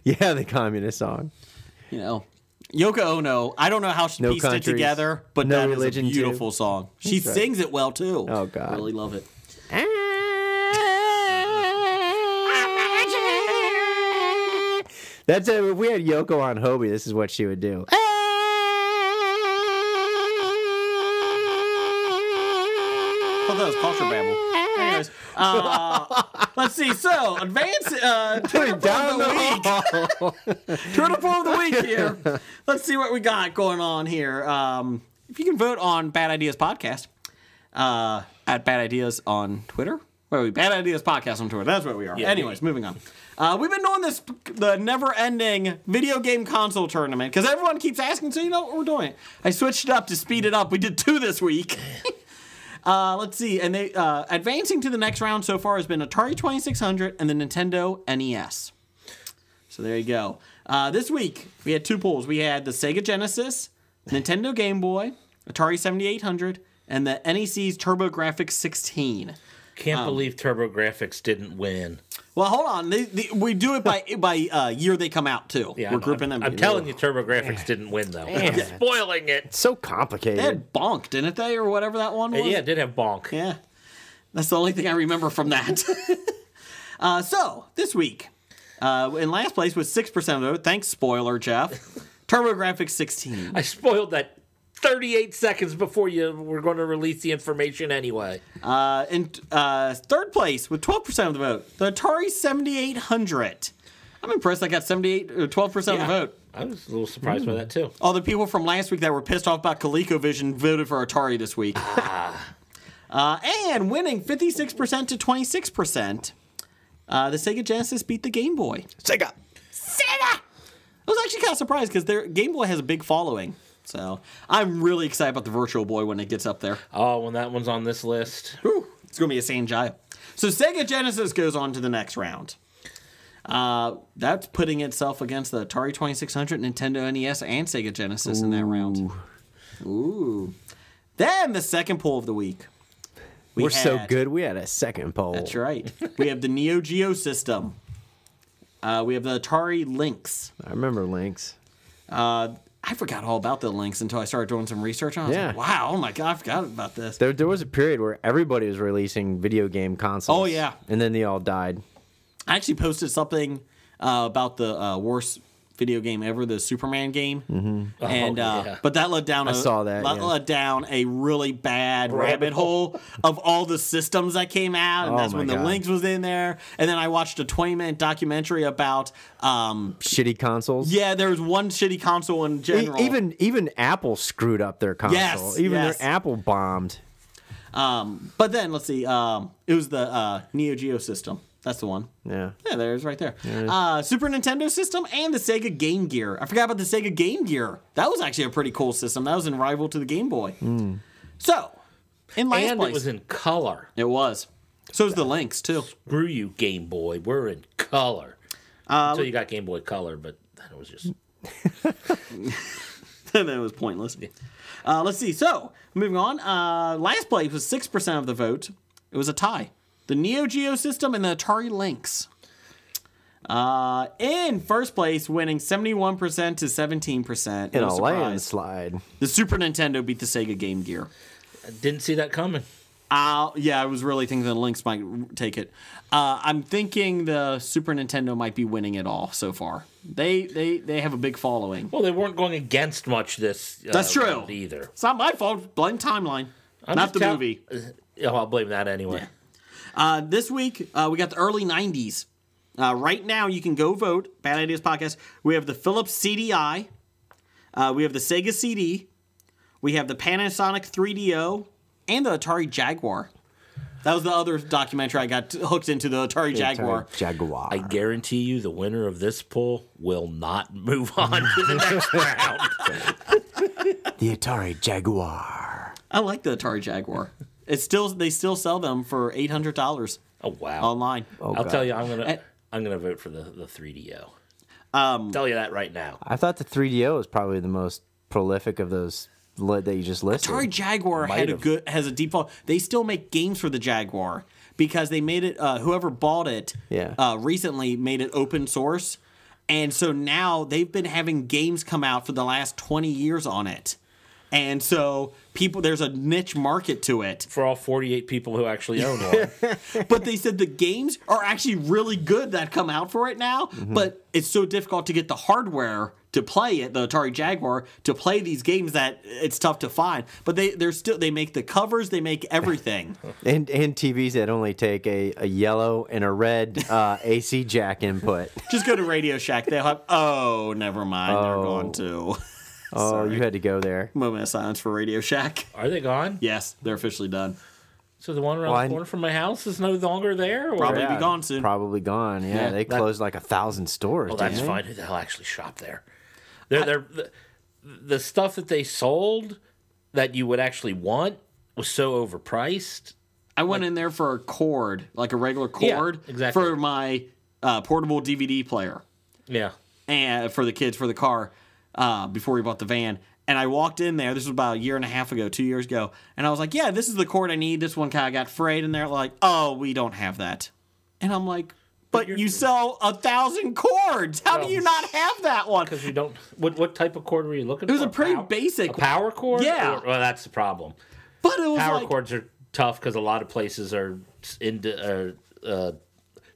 Yeah, the communist song. You know, Yoko Ono, I don't know how she No pieced it countries, together, but no that is a religion, beautiful song. She That's right. sings it well, too. Oh, God. I really love it. That's it. If we had Yoko on Hobie, this is what she would do. Oh, that was culture babble. Anyways, let's see. So, Twitter poll of the week. Twitter poll of the week here. Let's see what we got going on here. If you can vote on Bad Ideas Podcast at Bad Ideas on Twitter. Where are we? Bad Ideas Podcast on Twitter. That's where we are. Yeah, Anyways, moving on. We've been doing the never-ending video game console tournament because everyone keeps asking, so you know what we're doing. I switched it up to speed it up. We did 2 this week. Let's see. And they advancing to the next round so far has been Atari 2600 and the Nintendo NES. So there you go. This week, we had 2 polls. We had the Sega Genesis, Nintendo Game Boy, Atari 7800, and the NEC's TurboGrafx 16. Can't believe TurboGrafx didn't win. Well, hold on. We do it by year they come out, too. Yeah, We're grouping them. I'm telling you, TurboGrafx didn't win, though. I'm spoiling it. It's so complicated. They had Bonk, didn't they, or whatever that one was? Yeah, it did have Bonk. Yeah. That's the only thing I remember from that. So, this week, in last place with 6% of the vote, thanks, spoiler, Jeff, TurboGrafx 16. I spoiled that 38 seconds before you were going to release the information anyway. In third place with 12% of the vote, the Atari 7800. I'm impressed I got 12% of the vote. I was a little surprised by that too. All the people from last week that were pissed off about ColecoVision voted for Atari this week. And winning 56% to 26%, the Sega Genesis beat the Game Boy. Sega. I was actually kind of surprised because their Game Boy has a big following. So I'm really excited about the Virtual Boy when it gets up there. Oh, when that one's on this list. Whew, it's going to be a Sanjaya. So Sega Genesis goes on to the next round. That's putting itself against the Atari 2600, Nintendo NES, and Sega Genesis in that round. Ooh. Then the second poll of the week. We're so good, we had a second poll. That's right. We have the Neo Geo system. We have the Atari Lynx. I remember Lynx. I forgot all about the Lynx until I started doing some research on it. I was like, wow, oh my God, I forgot about this. There was a period where everybody was releasing video game consoles. Oh, yeah. And then they all died. I actually posted something about the worst video game ever, the Superman game. Mm-hmm. And but that led down led down a really bad rabbit hole of all the systems that came out, and that's when the Lynx was in there. And then I watched a 20-minute documentary about shitty consoles. Yeah, there was one shitty console in general. Even Apple screwed up their console. Yes, their Apple bombed. But then let's see, it was the Neo Geo system. That's the one. Yeah. Yeah, there's right there. Super Nintendo system and the Sega Game Gear. I forgot about the Sega Game Gear. That was actually a pretty cool system. That was in rival to the Game Boy. So, in last place. It was in color. It was. So was the Lynx, too. Screw you, Game Boy. We're in color. Until you got Game Boy Color, but then it was just... Then it was pointless. Let's see. So, moving on. Last place was 6% of the vote. It was a tie. The Neo Geo system and the Atari Lynx. In first place, winning 71% to 17%. In a landslide. The Super Nintendo beat the Sega Game Gear. I didn't see that coming. Yeah, I was really thinking the Lynx might take it. I'm thinking the Super Nintendo might be winning it all so far. They have a big following. Well, they weren't going against much this That's true. either. It's not my fault. Blame timeline. Not the movie. I'll blame that anyway. Yeah. This week, we got the early 90s. Right now, you can go vote. Bad Ideas Podcast. We have the Philips CDI. We have the Sega CD. We have the Panasonic 3DO. And the Atari Jaguar. That was the other documentary I got hooked into, the Atari Jaguar. Jaguar. I guarantee you the winner of this poll will not move on to the next round. The Atari Jaguar. I like the Atari Jaguar. They still sell them for $800. Oh wow! Online. I'll tell you, I'm gonna vote for the 3DO. Tell you that right now. I thought the 3DO was probably the most prolific of those that you just listed. Atari Jaguar has a default. They still make games for the Jaguar because they made it. Whoever bought it recently made it open source, and so now they've been having games come out for the last 20 years on it. And so there's a niche market to it. For all 48 people who actually own one. But they said the games are actually really good that come out for it now, but it's so difficult to get the hardware to play it, the Atari Jaguar, to play these games that it's tough to find. But they make the covers, they make everything. and TVs that only take a yellow and a red AC jack input. Just go to Radio Shack. They'll have, never mind, they're gone too. Oh, Sorry. You had to go there. Moment of silence for Radio Shack. Are they gone? Yes, they're officially done. So the one around the corner from my house is no longer there? Or? Probably be gone soon. Probably gone, yeah. They closed like 1,000 stores. Well, that's fine. Who the hell actually shop there? The stuff that they sold that you would actually want was so overpriced. I went in there for a cord, like a regular cord, for my portable DVD player. Yeah. And for the kids, for the car. Before we bought the van, and I walked in there. This was about a year and a half ago, 2 years ago, and I was like, "Yeah, this is the cord I need." This one kind of got frayed, and they're like, "Oh, we don't have that." And I'm like, "But you sell 1,000 cords. How do you not have that one?" Because we don't. What type of cord were you looking for? It was a pretty basic power cord. Yeah. Well, that's the problem. But it was power cords are tough because a lot of places are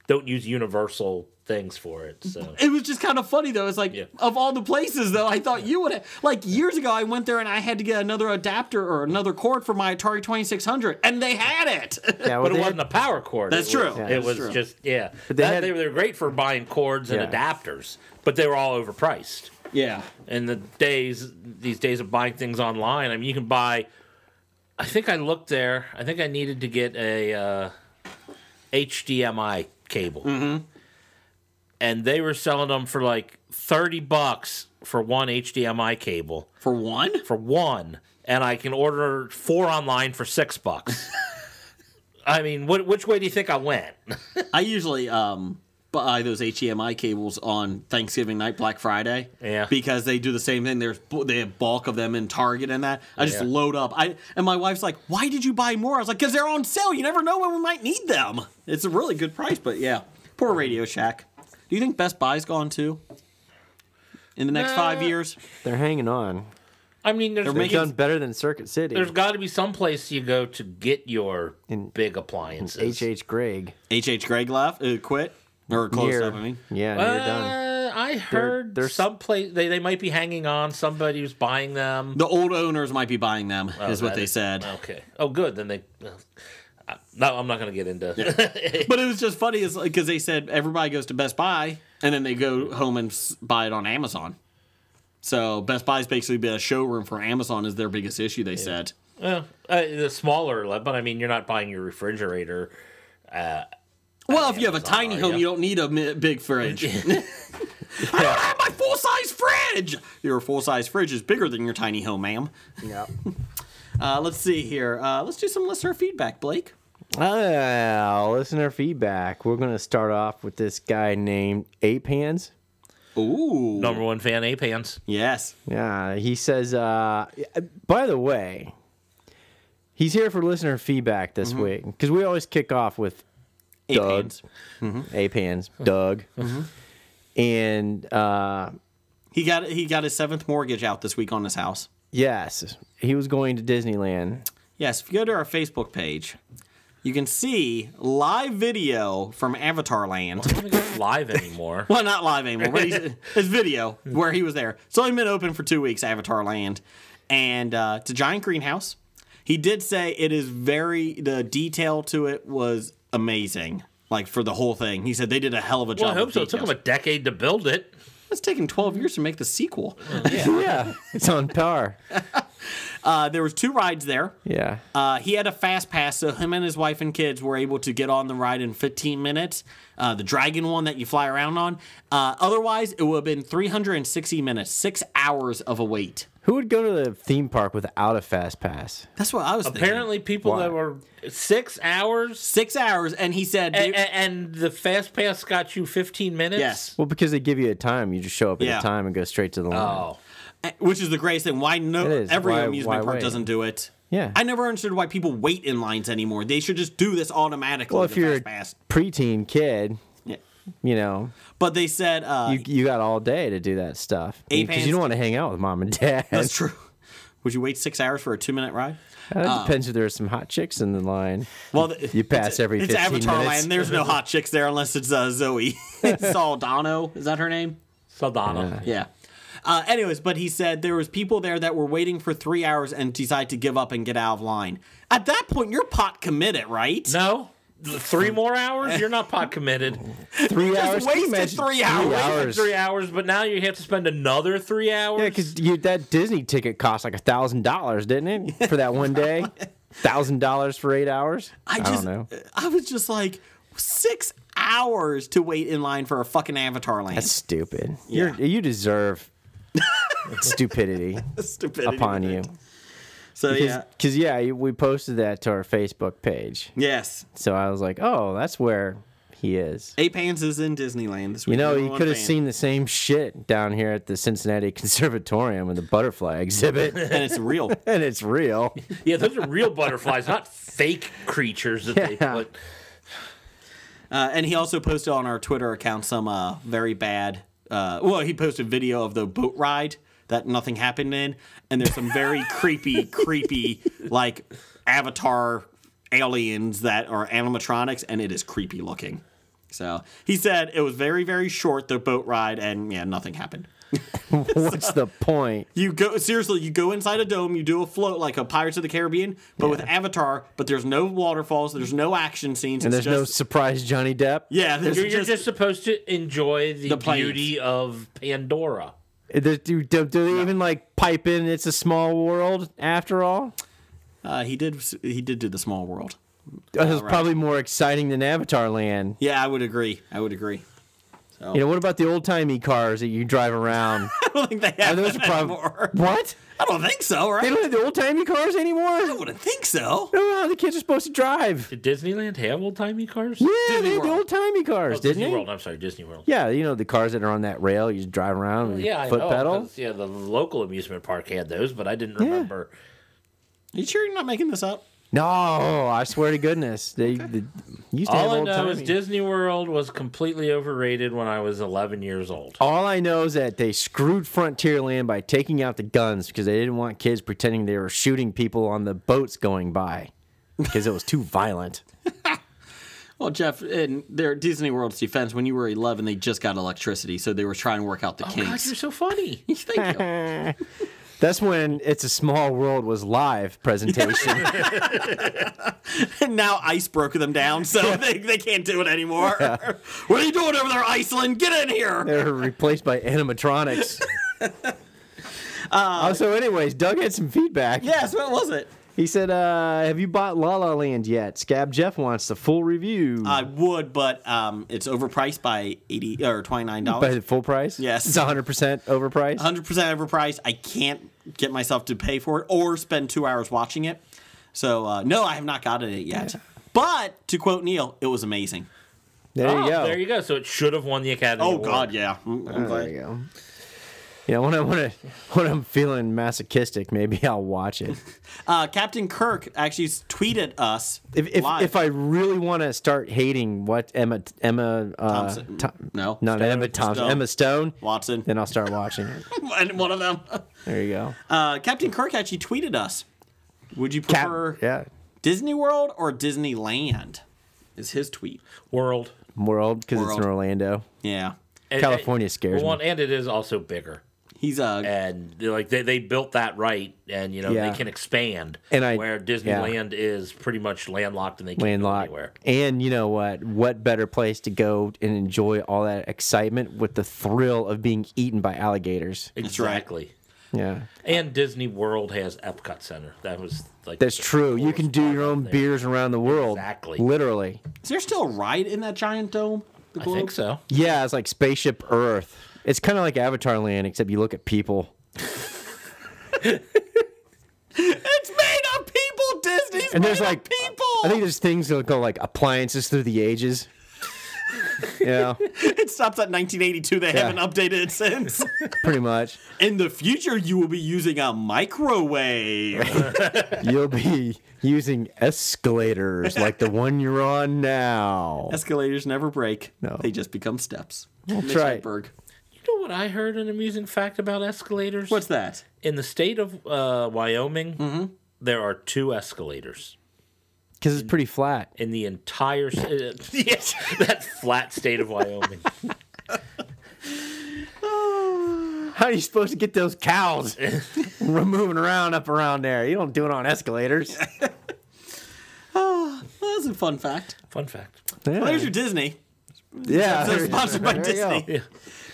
don't use universal things for it. So it was just kind of funny though. It's like of all the places though, I thought you would have. Like years ago, I went there and I had to get another adapter or another cord for my Atari 2600, and they had it. Yeah, but it wasn't a power cord. That's true. It was just But they were great for buying cords and adapters, but they were all overpriced. Yeah. In these days of buying things online, I mean, you can buy. I think I looked there. I think I needed to get a HDMI cable, and they were selling them for like $30 for one HDMI cable. For one? For one, and I can order 4 online for $6. I mean, which way do you think I went? I usually buy those HDMI cables on Thanksgiving night, Black Friday. Yeah. Because they do the same thing. They have bulk of them in Target and that. I just load up. And my wife's like, "Why did you buy more?" I was like, "Because they're on sale. You never know when we might need them." It's a really good price, but yeah. Poor Radio Shack. Do you think Best Buy's gone too? In the next 5 years? They're hanging on. I mean, They've done better than Circuit City. There's got to be some place you go to get your big appliances. H.H. Gregg. H.H. Gregg left? Quit? Or closed up, I mean. Yeah, they're done. I heard they're some place they might be hanging on. Somebody was buying them. The old owners might be buying them, is what they said. Okay. Oh, good. Then they. No, I'm not going to get into. Yeah. But it was just funny because they said everybody goes to Best Buy and then they go home and buy it on Amazon. So Best Buy's basically been a showroom for Amazon is their biggest issue, they said. Well, the smaller, but I mean, you're not buying your refrigerator. Well, if you have a tiny home, you don't need a big fridge. I don't have my full-size fridge! Your full-size fridge is bigger than your tiny home, ma'am. Yeah. Let's see here. Let's do some listener feedback, Blake. Listener feedback. We're going to start off with this guy named Ape Hands. Ooh. Number 1 fan, Ape Hands. Yes. Yeah, he says, by the way, he's here for listener feedback this week because we always kick off with Doug. Ape Hands. Doug. And he got his 7th mortgage out this week on his house. yes, he was going to Disneyland. Yes, if you go to our Facebook page, you can see live video from Avatar Land. I don't think it's live anymore. Well, not live anymore, but his video where he was there. It's only been open for 2 weeks, Avatar Land. And it's a giant greenhouse. He did say the detail to it was amazing. Like, for the whole thing. He said they did a hell of a job. Well, I hope so. It took him a decade to build it. It's taken 12 years to make the sequel. Yeah, it's on par. There was 2 rides there. Yeah. He had a fast pass, so him and his wife and kids were able to get on the ride in 15 minutes. The dragon one that you fly around on. Otherwise, it would have been 360 minutes, 6 hours of a wait. Who would go to the theme park without a fast pass? That's what I was thinking. Apparently, people that were 6 hours. 6 hours, and he said... And the fast pass got you 15 minutes? Yes. Well, because they give you a time. You just show up at a time and go straight to the line. Oh. Which is the greatest thing. Why every amusement park wait? doesn't do it? Yeah. I never understood why people wait in lines anymore. They should just do this automatically. Well, if you're a preteen kid, you know... But they said... you got all day to do that stuff. Because you don't want to hang out with mom and dad. That's true. Would you wait 6 hours for a 2-minute ride? It depends if there's some hot chicks in the line. Well, you pass every 15 minutes. It's Avatar Land. There's no hot chicks there unless it's Zoe. Saldana. Is that her name? Saldana. Yeah. Anyways, but he said there was people there that were waiting for 3 hours and decided to give up and get out of line. At that point, you're pot committed, right? No. 3 more hours? You're not pot committed. 3 hours? Wasted 3 hours. 3 hours, but now you have to spend another 3 hours? Yeah, because that Disney ticket cost like $1,000, didn't it? For that one day? $1,000 for 8 hours? I don't know. I was just like, 6 hours to wait in line for a fucking Avatar Land. That's stupid. Yeah. You deserve stupidity upon you. So, because we posted that to our Facebook page. Yes. So I was like, oh, that's where he is. Ape Hands is in Disneyland this week. You know, you could have seen the same shit down here at the Cincinnati Conservatorium with the butterfly exhibit. And it's real. And it's real. Yeah, those are real butterflies, not fake creatures that they put. And he also posted on our Twitter account some very bad... he posted video of the boat ride that nothing happened in, and there's some very creepy, like, Avatar aliens that are animatronics, and it is creepy looking. So, he said it was very, very short, the boat ride, and, nothing happened. What's the point? You go inside a dome, you do a float like a Pirates of the Caribbean, but with Avatar, but there's no waterfalls, there's no action scenes. And there's no surprise Johnny Depp? Yeah, You're just supposed to enjoy the beauty planes. of Pandora. Do they even like pipe in "It's a Small World" after all? He did do the Small World. That was right. probably more exciting than Avatar Land. Yeah, I would agree. So. You know, what about the old timey cars that you drive around? I don't think they have Those that are probably anymore. what? I don't think so, right? They don't have the old timey cars anymore. I wouldn't think so. I don't know how the kids are supposed to drive. Did Disneyland have old-timey cars? Yeah, Disney they had the World. old timey cars, Oh, didn't Disney they? World. I'm sorry, Disney World. Yeah, you know the cars that are on that rail. You just drive around with Yeah, I foot know. pedal. 'Cause, yeah, the local amusement park had those, but I didn't remember. Are you sure you're not making this up? No, I swear to goodness, they used to All have I old know is timey. Disney World was completely overrated when I was 11 years old. All I know is that they screwed Frontierland by taking out the guns because they didn't want kids pretending they were shooting people on the boats going by because it was too violent. Well, Jeff, in their Disney World's defense, when you were 11, they just got electricity, so they were trying to work out the Oh, God, kinks. you're so funny. Thank you. That's when "It's a Small World" was live presentation. And now ice broke them down, so they can't do it anymore. What are you doing over there, Iceland? Get in here! They were replaced by animatronics. So anyways, Doug had some feedback. Yes, what was it? He said, have you bought La La Land yet? Scab Jeff wants the full review. I would, but it's overpriced by $80 or $29. By the full price? Yes. It's 100% overpriced? 100% overpriced. I can't get myself to pay for it or spend 2 hours watching it. So, no, I have not gotten it yet. But, to quote Neil, it was amazing. There you go. There you go. So it should have won the Academy Oh, Award. God, yeah. I'm There glad. you go. Yeah, when I'm feeling masochistic, maybe I'll watch it. Captain Kirk actually tweeted us live. If I really want to start hating what Emma Thompson. No. not Emma Thompson, Stone. Emma Stone, Watson. then I'll start watching it. And one of them. There you go. Captain Kirk actually tweeted us. Would you prefer Yeah, Disney World or Disneyland? Is his tweet. World. World because it's World. in Orlando. Yeah. California scares me. And it is also bigger. He's And like they built that right, and you know Yeah. they can expand. And where Disneyland is pretty much landlocked, and they can't Landlocked. go anywhere. And you know what? What better place to go and enjoy all that excitement with the thrill of being eaten by alligators? right. Exactly. Yeah. And Disney World has Epcot Center. That was like That's the true. You coolest can do part your out own there. beers around the world. Exactly. Literally. Is there still a ride in that giant dome? The I globe? think so. Yeah, it's like Spaceship Earth. It's kind of like Avatar Land, except you look at people. It's made of people, Disney's And made there's of like, people. I think there's things that go like appliances through the ages. Yeah, It stops at 1982. They Yeah. haven't updated it since. pretty much. In the future, you will be using a microwave. You'll be using escalators like the one you're on now. Escalators never break. No. They just become steps. That's right. Iceberg. You know what I heard an amusing fact about escalators? What's that? In the state of Wyoming, Mm-hmm. there are 2 escalators. Because it's pretty flat. In the entire yes, that flat state of Wyoming. How are you supposed to get those cows moving around up around there? You don't do it on escalators. Well, that's a fun fact. Fun fact. Yeah, Well, there's your Disney. yeah. So sponsored by there you go. Disney.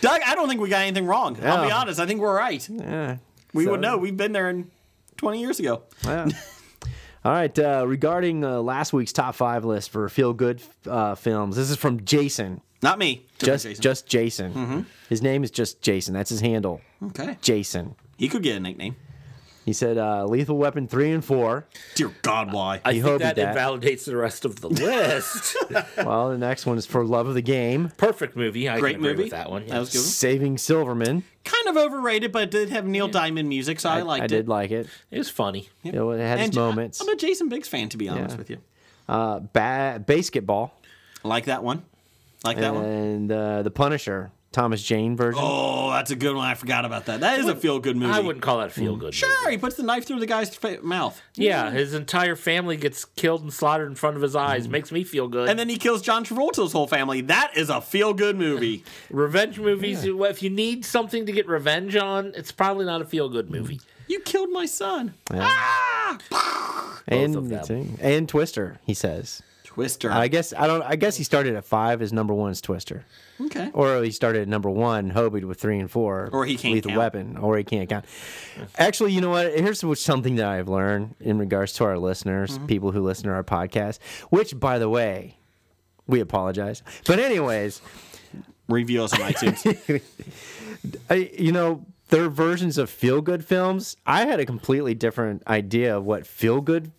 Doug, I don't think we got anything wrong. I'll be Yeah. honest. I think we're right. Yeah. We So- would know. We've been there 20 years ago. Yeah. All right. Regarding last week's top 5 list for feel good films, this is from Jason. Not me. Just Jason. Jason. His name is just Jason. That's his handle. Okay. Jason. He could get a nickname. He said Lethal Weapon 3 and 4. Dear God, why? I You think hope that that- invalidates the rest of the list. Well, the next one is For Love of the Game. Perfect movie. I Great can agree movie. with that one. That was good. Saving Silverman. Kind of overrated, but it did have Neil Diamond music, so I liked I it. did like it. It was funny. It had its And moments. I'm a Jason Biggs fan, to be honest Yeah. with you. Basketball. I like that one. Like that one. And The Punisher. Thomas Jane version. Oh, that's a good one. I forgot about that. That is a feel-good movie. I wouldn't call that feel good. Sure, he puts the knife through the guy's mouth. Yeah, his entire family gets killed and slaughtered in front of his eyes. Makes me feel good. And then he kills John Travolta's whole family. That is a feel-good movie. Revenge movies, if you need something to get revenge on, it's probably not a feel good movie. You killed my son. Yeah. Both of them. And Twister, he says. Twister. I guess he started at 5. His number 1 is Twister. Okay. Or he started at number 1, Hobie with 3 and 4. Or he can't Lethal count. Weapon. Or he can't count. Actually, you know what? Here's something that I've learned in regards to our listeners, people who listen to our podcast, which, by the way, we apologize. But anyways, Review us on iTunes. their versions of feel-good films, I had a completely different idea of what feel-good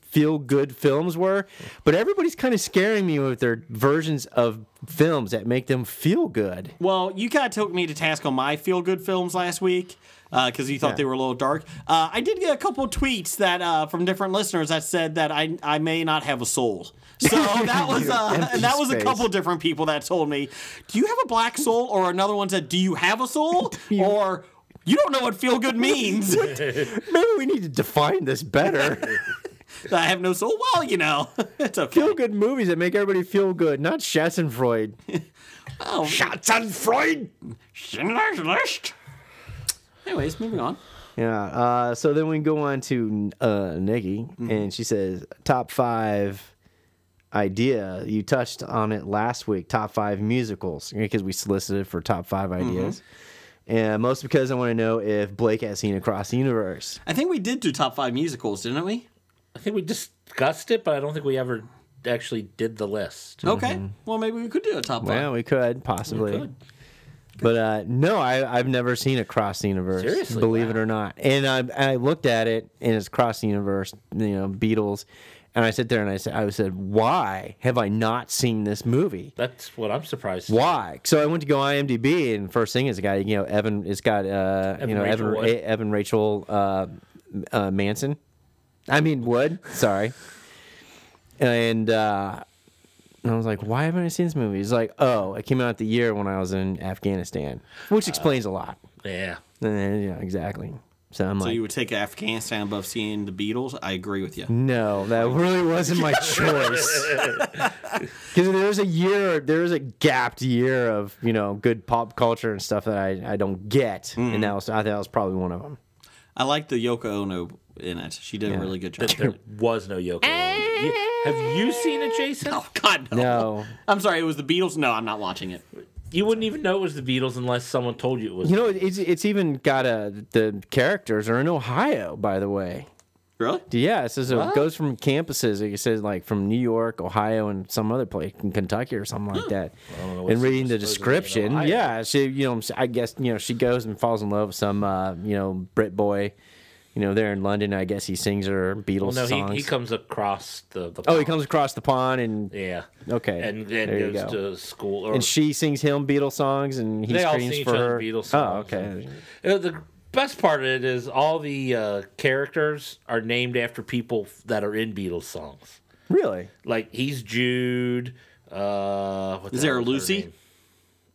films were, but everybody's kind of scaring me with their versions of films that make them feel good. Well, you kind of took me to task on my feel-good films last week because you thought they were a little dark. I did get a couple of tweets that from different listeners that said that I may not have a soul. So that was and that was a couple different people that told me, "Do you have a black soul?" Or another one said, "Do you have a soul?" Or "You don't know what feel good means." Maybe we need to define this better. I have no soul. Well, it's okay. Feel good movies that make everybody feel good, not Schadenfreude. Oh, Schadenfreude. Schindler's List. Anyways, moving on. Yeah. So then we go on to Nikki, and she says top 5 idea. You touched on it last week. Top 5 musicals, because we solicited for top 5 ideas. And mostly because I want to know if Blake has seen Across the Universe. I think we did do top 5 musicals, didn't we? I think we discussed it, but I don't think we ever actually did the list. Okay. Well, maybe we could do a top 5. Well, we could possibly. We could. But no, I've never seen Across the Universe. Seriously? Believe it or not. And I looked at it, and it's Across the Universe, Beatles. And I sit there and I said, why have I not seen this movie? That's what I'm surprised. Why? So I went to go IMDb, and first thing is a guy, Evan. It's got Evan Rachel Manson. I mean Wood. Sorry. And I was like, why haven't I seen this movie? He's like, oh, it came out the year when I was in Afghanistan, which explains a lot. Yeah. Yeah, exactly. So I'm So like, you would take Afghanistan above seeing the Beatles? I agree with you. no, that really wasn't my choice. Because there was a gapped year of good pop culture and stuff that I don't get, and I thought that was probably one of them. I like the Yoko Ono in it. She did a really good job. There was no Yoko Ono. Have you seen it, Jason? Oh, God, no. No, I'm sorry, it was the Beatles? No, I'm not watching it. You wouldn't even know it was the Beatles unless someone told you it was. it's even got the characters are in Ohio, by the way. Really? Yeah, it says it goes from campuses. It says like from New York, Ohio, and some other place in Kentucky or something like that. And reading the description, yeah, she, I guess, she goes and falls in love with some, Brit boy, there in London. I guess he sings her Beatles songs. He comes across the pond. Oh, he comes across the pond and Yeah. okay, And there you goes go. to school. And she sings him Beatles songs, and he They all screams sing each for other her. Beatles Oh, songs. okay. The best part of it is all the characters are named after people that are in Beatles songs. Really? Like he's Jude. What Is the there hell a was her Lucy?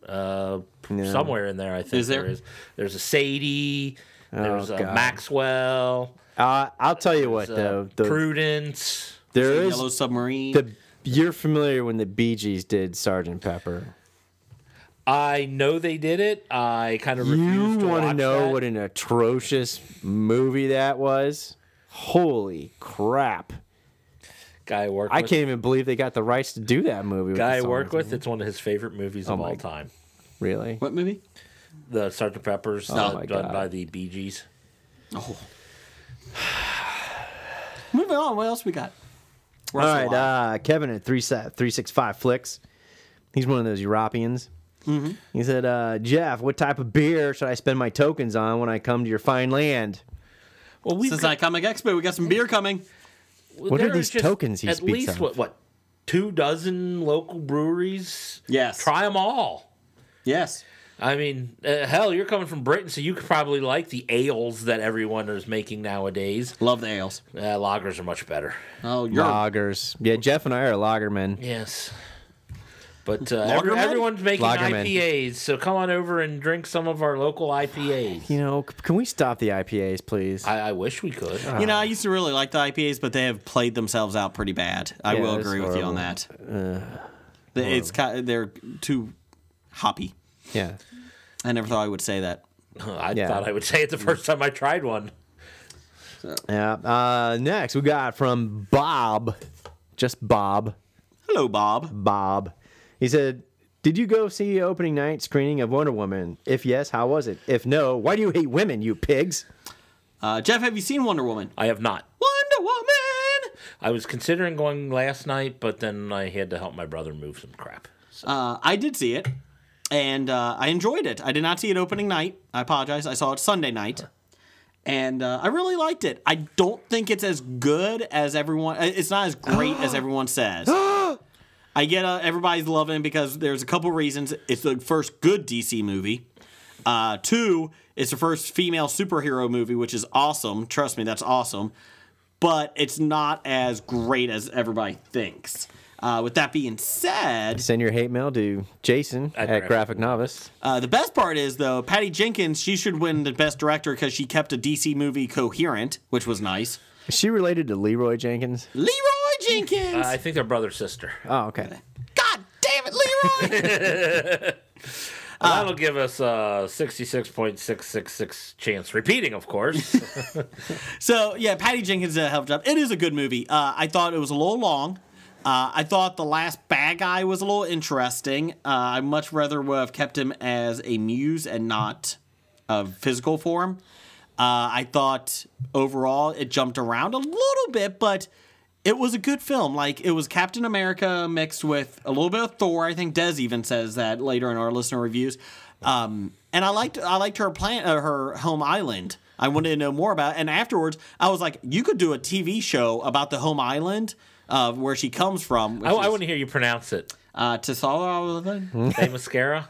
name? Somewhere in there, I think Is there? there is. There's a Sadie. There's a God. Maxwell. I'll tell you what, though. Prudence. There is Yellow Submarine? you're familiar when the Bee Gees did Sgt. Pepper. I know they did it. I kind of refuse You to want to watch know that. what an atrocious movie that was? Holy crap. Guy I work I with. can't even believe they got the rights to do that movie. Guy I with the work songs. with. It's one of his favorite movies of my all time. Really? What movie? The Sgt. Pepper's my done God. by the Bee Gees. Oh. Moving on. What else we got? All right, Kevin at 365 Flicks. He's one of those Europeans. Mm-hmm. He said, Jeff, what type of beer should I spend my tokens on when I come to your fine land? Well, we Since Comic Expo, we got some beer coming. What are these tokens he at speaks least of? what 24 local breweries? Yes. Try them all. Yes. I mean, hell, you're coming from Britain, so you could probably like the ales that everyone is making nowadays. Love the ales. Lagers are much better. Oh, you're Lagers. Yeah, Jeff and I are lagermen. Yes. But Lagermen? everyone's making Lagermen. IPAs, so come on over and drink some of our local IPAs. Can we stop the IPAs, please? I wish we could. I used to really like the IPAs, but they have played themselves out pretty bad. I will it's agree with you on that. They're too hoppy. Yeah. I never thought I would say that. I Yeah. thought I would say it the first time I tried one. Yeah. Next, we got from Bob. Just Bob. Hello, Bob. Bob. He said, did you go see opening night screening of Wonder Woman? If yes, how was it? If no, why do you hate women, you pigs? Jeff, have you seen Wonder Woman? I have not. Wonder Woman! I was considering going last night, but then I had to help my brother move some crap. I did see it, and I enjoyed it. I did not see it opening night. I apologize. I saw it Sunday night, and I really liked it. I don't think it's as good as everyone... It's not as great as everyone says. I get everybody's loving it because there's a couple reasons. It's the first good DC movie. 2, it's the first female superhero movie, which is awesome. Trust me, that's awesome. But it's not as great as everybody thinks. With that being said... Send your hate mail to Jason at Graphic Novice. The best part is, though, Patty Jenkins, she should win the Best Director because she kept a DC movie coherent, which was nice. Is she related to Leroy Jenkins? Leroy Jenkins! I think they're brother-sister. Oh, okay. God damn it, Leroy! That'll give us a 66.666 chance repeating, of course. So, yeah, Patty Jenkins did a hell of a job. It is a good movie. I thought it was a little long. I thought the last bad guy was a little interesting. I much rather would have kept him as a muse and not a physical form. I thought overall it jumped around a little bit, but it was a good film. Like, it was Captain America mixed with a little bit of Thor. I think Des even says that later in our listener reviews. And I liked her her home island. I wanted to know more about it. And afterwards, I was like, you could do a TV show about the home island where she comes from. I want to hear you pronounce it. Tesala, Mascara?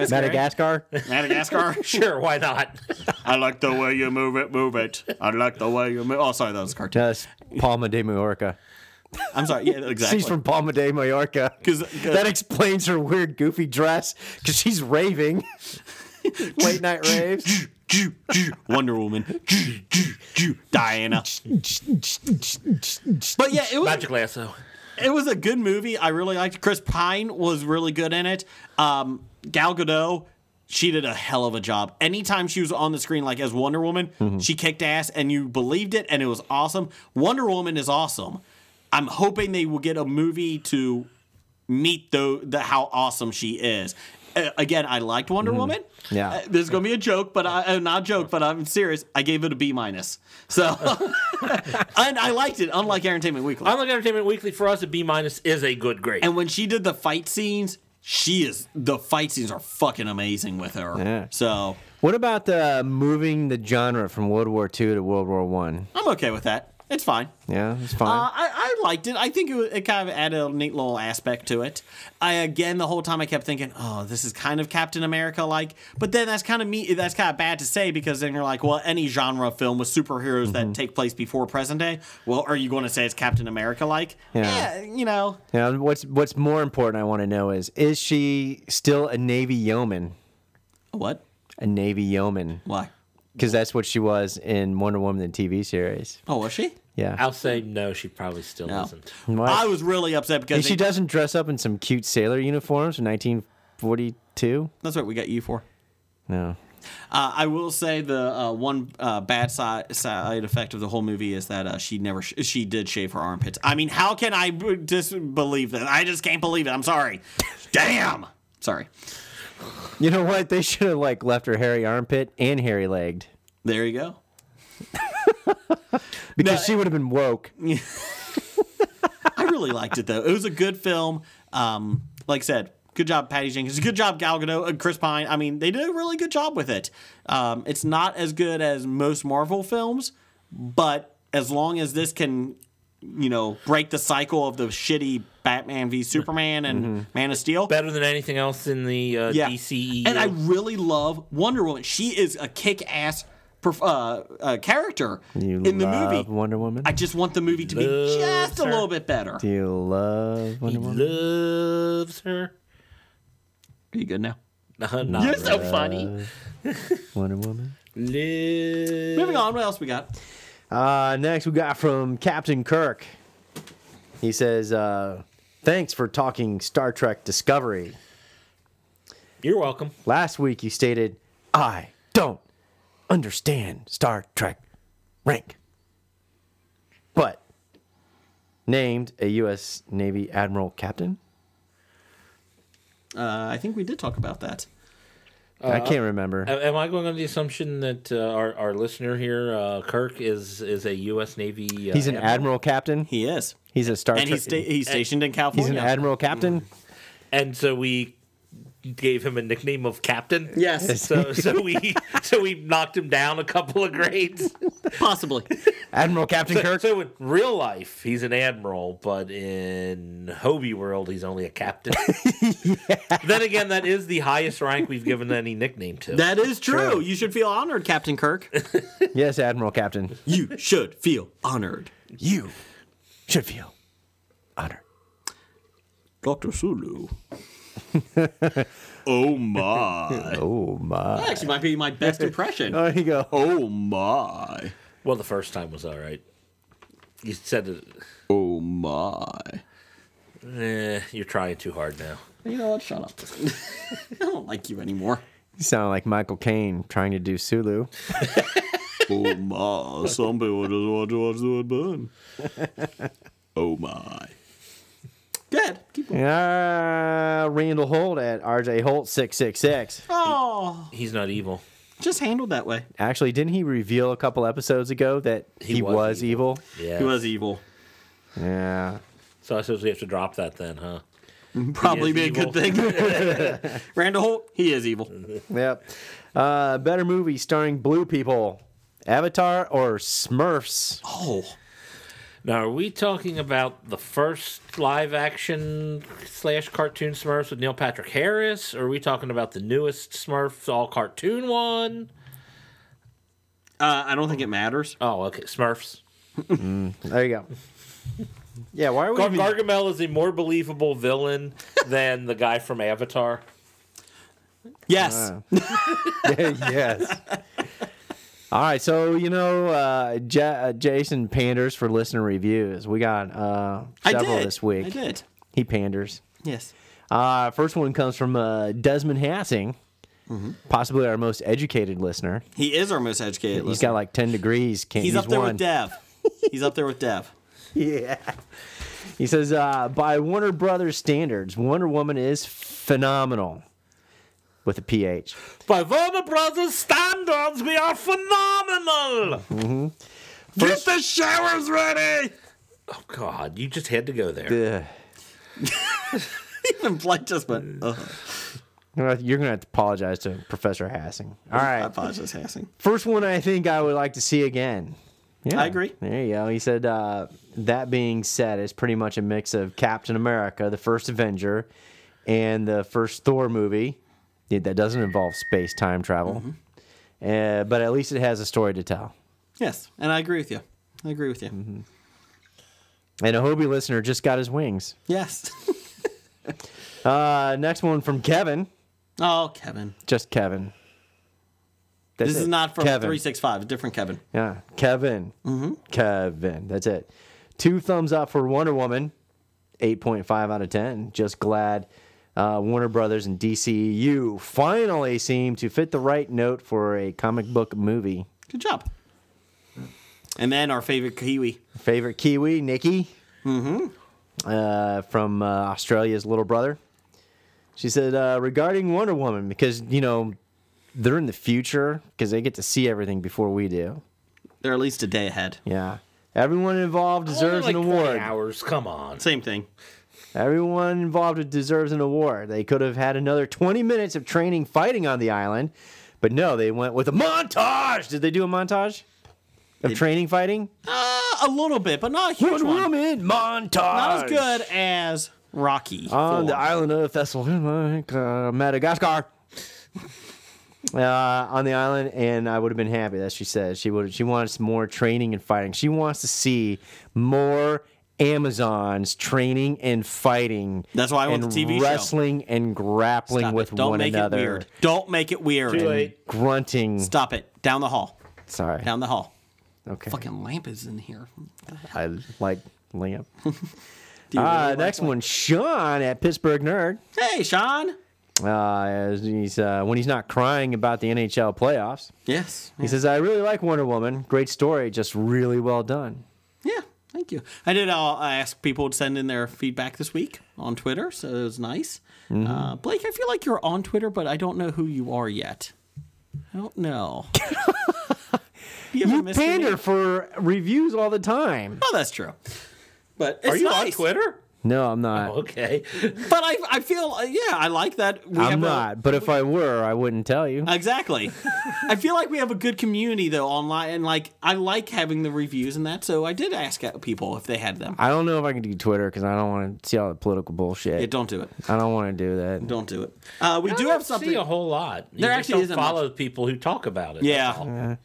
Madagascar? Madagascar? Sure, why not? I like the way you move it. I like the way you move. Oh, sorry, that was a cartoon. That's Palma de Mallorca. I'm sorry, yeah, exactly. She's from Palma de Mallorca. That explains her weird, goofy dress, because she's raving. Late night raves. Wonder Woman. Diana. But yeah, it was Magic Lasso. It was a good movie. I really liked it. Chris Pine was really good in it. Gal Gadot, she did a hell of a job. Anytime she was on the screen, like as Wonder Woman, she kicked ass and you believed it and it was awesome. Wonder Woman is awesome. I'm hoping they will get a movie to meet how awesome she is. Again, I liked Wonder Woman. Yeah, there's gonna be a joke, but not a joke, but I'm serious. I gave it a B-. So, and I liked it. Unlike Entertainment Weekly. Unlike Entertainment Weekly, for us, a B- is a good grade. And when she did the fight scenes, the fight scenes are fucking amazing with her. Yeah. So, what about moving the genre from World War II to World War I? I'm okay with that. It's fine. Yeah, it's fine. I liked it. I think it kind of added a neat little aspect to it. The whole time I kept thinking, oh, this is kind of Captain America-like. But then that's kind of bad to say because then you're like, well, any genre film with superheroes that take place before present day, well, are you going to say it's Captain America-like? Yeah. Yeah, what's more important I want to know is she still a Navy yeoman? What? A Navy yeoman. Why? Because that's what she was in Wonder Woman, the TV series. Oh, was she? Yeah. I'll say no, she probably still isn't. What? I was really upset because... she doesn't dress up in some cute sailor uniforms from 1942? That's what we got you for. No. I will say the one bad side effect of the whole movie is that she did shave her armpits. I mean, how can I disbelieve that? I just can't believe it. I'm sorry. Damn. Sorry. You know what? They should have left her hairy armpit and hairy legged. There you go. Because she would have been woke. I really liked it though. It was a good film. Like I said, good job, Patty Jenkins. Good job, Gal Gadot, Chris Pine. I mean, they did a really good job with it. It's not as good as most Marvel films, but as long as this can, break the cycle of the shitty Batman v Superman and Man of Steel. Better than anything else in the DCEU. And I really love Wonder Woman. She is a kick-ass character in the movie. Wonder Woman? I just want the movie to be just a little bit better. Do you love Wonder Woman? Loves her. Are you good now? No. You're so funny. Wonder Woman. Moving on, what else we got? Next we got from Captain Kirk. He says, thanks for talking Star Trek Discovery. You're welcome. Last week you stated, I don't understand Star Trek rank. But named a U.S. Navy admiral captain? I think we did talk about that. I can't remember. Am I going on the assumption that our listener here, Kirk, is a U.S. Navy? He's an admiral captain. He is. He's a Star And Trek. he's stationed in He's California. an admiral captain. And so we gave him a nickname of Captain. Yes. So we knocked him down a couple of grades. Possibly. Admiral Captain Kirk. So in real life, he's an admiral, but in Hobie world, he's only a captain. Then again, that is the highest rank we've given any nickname to. That is true. You should feel honored, Captain Kirk. Yes, Admiral Captain. You should feel honored. You should feel honored. Dr. Sulu. Oh my. Oh my. That actually might be my best impression. There you go. Oh my. Well, the first time was all right. You said it. Oh my. You're trying too hard now. You know what? Shut up. I don't like you anymore. You sound like Michael Caine trying to do Sulu. Oh my. Some people just want to watch the burn. Oh my. Good. Keep going. Randall Holt at RJ Holt 666. Oh. He's not evil. Just handled that way. Actually, didn't he reveal a couple episodes ago that he was evil? Yeah. He was evil. Yeah. So I suppose we have to drop that then, huh? Probably He be is a good thing. Randall Holt, he is evil. Yep. Better movie starring blue people. Avatar or Smurfs? Oh. Now, are we talking about the first live-action / cartoon Smurfs with Neil Patrick Harris? Or are we talking about the newest Smurfs all-cartoon one? I don't think it matters. Oh, okay. Smurfs. There you go. Yeah, why are we... Gargamel is a more believable villain than the guy from Avatar. Yes. Yes. All right, so, Jason panders for listener reviews. We got several this week. I did. He panders. Yes. First one comes from Desmond Hassing, possibly our most educated listener. He is our most educated He's got like 10 degrees. He's up there with Dev. He's up there with Dev. Yeah. He says, by Warner Brothers standards, Wonder Woman is phenomenal. With a PH. By Warner Brothers standards, we are phenomenal. Get the showers ready. Oh, God. You just had to go there. Even Blake just went, You're going to have to apologize to Professor Hassing. All I right. apologize, Hassing. First one I think I would like to see again. Yeah, I agree. There you go. He said, that being said, it's pretty much a mix of Captain America, the first Avenger, and the first Thor movie. That doesn't involve space-time travel. But at least it has a story to tell. Yes, and I agree with you. And a Hobie listener just got his wings. Yes. Next one from Kevin. Oh, Kevin. Just Kevin. That's This it. is not from Kevin. 365. A different Kevin. Yeah, Kevin. Kevin. That's it. 2 thumbs up for Wonder Woman. 8.5 out of 10. Just glad Warner Brothers and DCU finally seem to fit the right note for a comic book movie. Good job. And then our favorite Kiwi. Favorite Kiwi, Nikki. From Australia's little brother. She said, regarding Wonder Woman, because, they're in the future, because they get to see everything before we do. They're at least a day ahead. Yeah. Everyone involved deserves Only an like 20 award. hours. Come on. Same thing. Everyone involved deserves an award. They could have had another 20 minutes of training fighting on the island, but no, they went with a montage. Did they do a montage of training fighting? A little bit, but not a huge Wonder one. Woman montage. Not as good as Rocky. On the 4. island of Madagascar. On the island, and I would have been happy. That she said she wants more training and fighting. She wants to see more Amazons training and fighting. That's why I want and the TV show. wrestling and grappling Stop with it. Don't one make another. it weird. Don't make it weird. Too late. Grunting. Stop it. Down the hall. Sorry. Down the hall. Okay. Fucking lamp is in here. I like lamp. Do you really like Next lamp? one, Sean at Pittsburgh Nerd. Hey, Sean. When he's not crying about the NHL playoffs. Yes. He says, I really like Wonder Woman. Great story, just really well done. Yeah. Thank you. I did ask people to send in their feedback this week on Twitter, so it was nice. Blake, I feel like you're on Twitter, but I don't know who you are yet. I don't know. You pander for reviews all the time. Oh, that's true. But it's Are you nice. on Twitter? No, I'm not. Oh, okay. But I feel, I like that. I'm not. But if I were, I wouldn't tell you. Exactly. I feel like we have a good community, though, online. And, I like having the reviews and that. So I did ask people if they had them. I don't know if I can do Twitter because I don't want to see all the political bullshit. Yeah, don't do it. I don't want to do that. Don't do it. We do have something. See a whole lot. You There just actually don't isn't follow much. people who talk about it. Yeah.